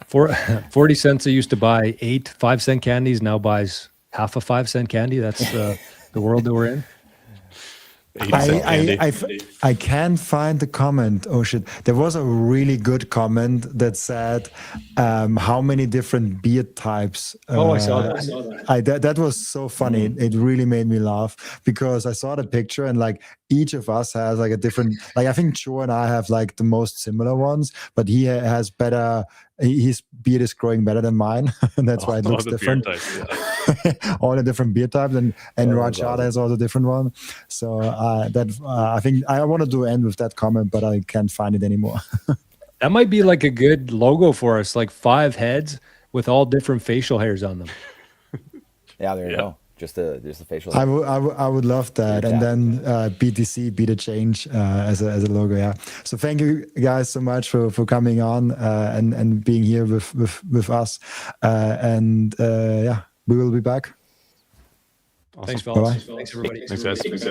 For 40 cents, I used to buy 8 5-cent candies. Now buys half a 5-cent candy. That's the world that we're in.
I can't find the comment. Oh shit! There was a really good comment that said, "How many different beer types?"
I saw that.
That was so funny. It really made me laugh because I saw the picture and like each of us has like a different. Like I think Joe and I have like the most similar ones, but he has better. His beard is growing better than mine, and that's why it looks different. All the different beer types, and Rajat has all the different one. So I think I wanted to end with that comment, but I can't find it anymore.
That might be like a good logo for us, like 5 heads with all different facial hairs on them.
Yeah, there you go. Just the facial.
I would love that, and then BTC, be the change as a logo. Yeah. So thank you guys so much for coming on and being here with us. We will be back.
Awesome. Thanks, fellas. Thanks, everybody.
Thanks, guys.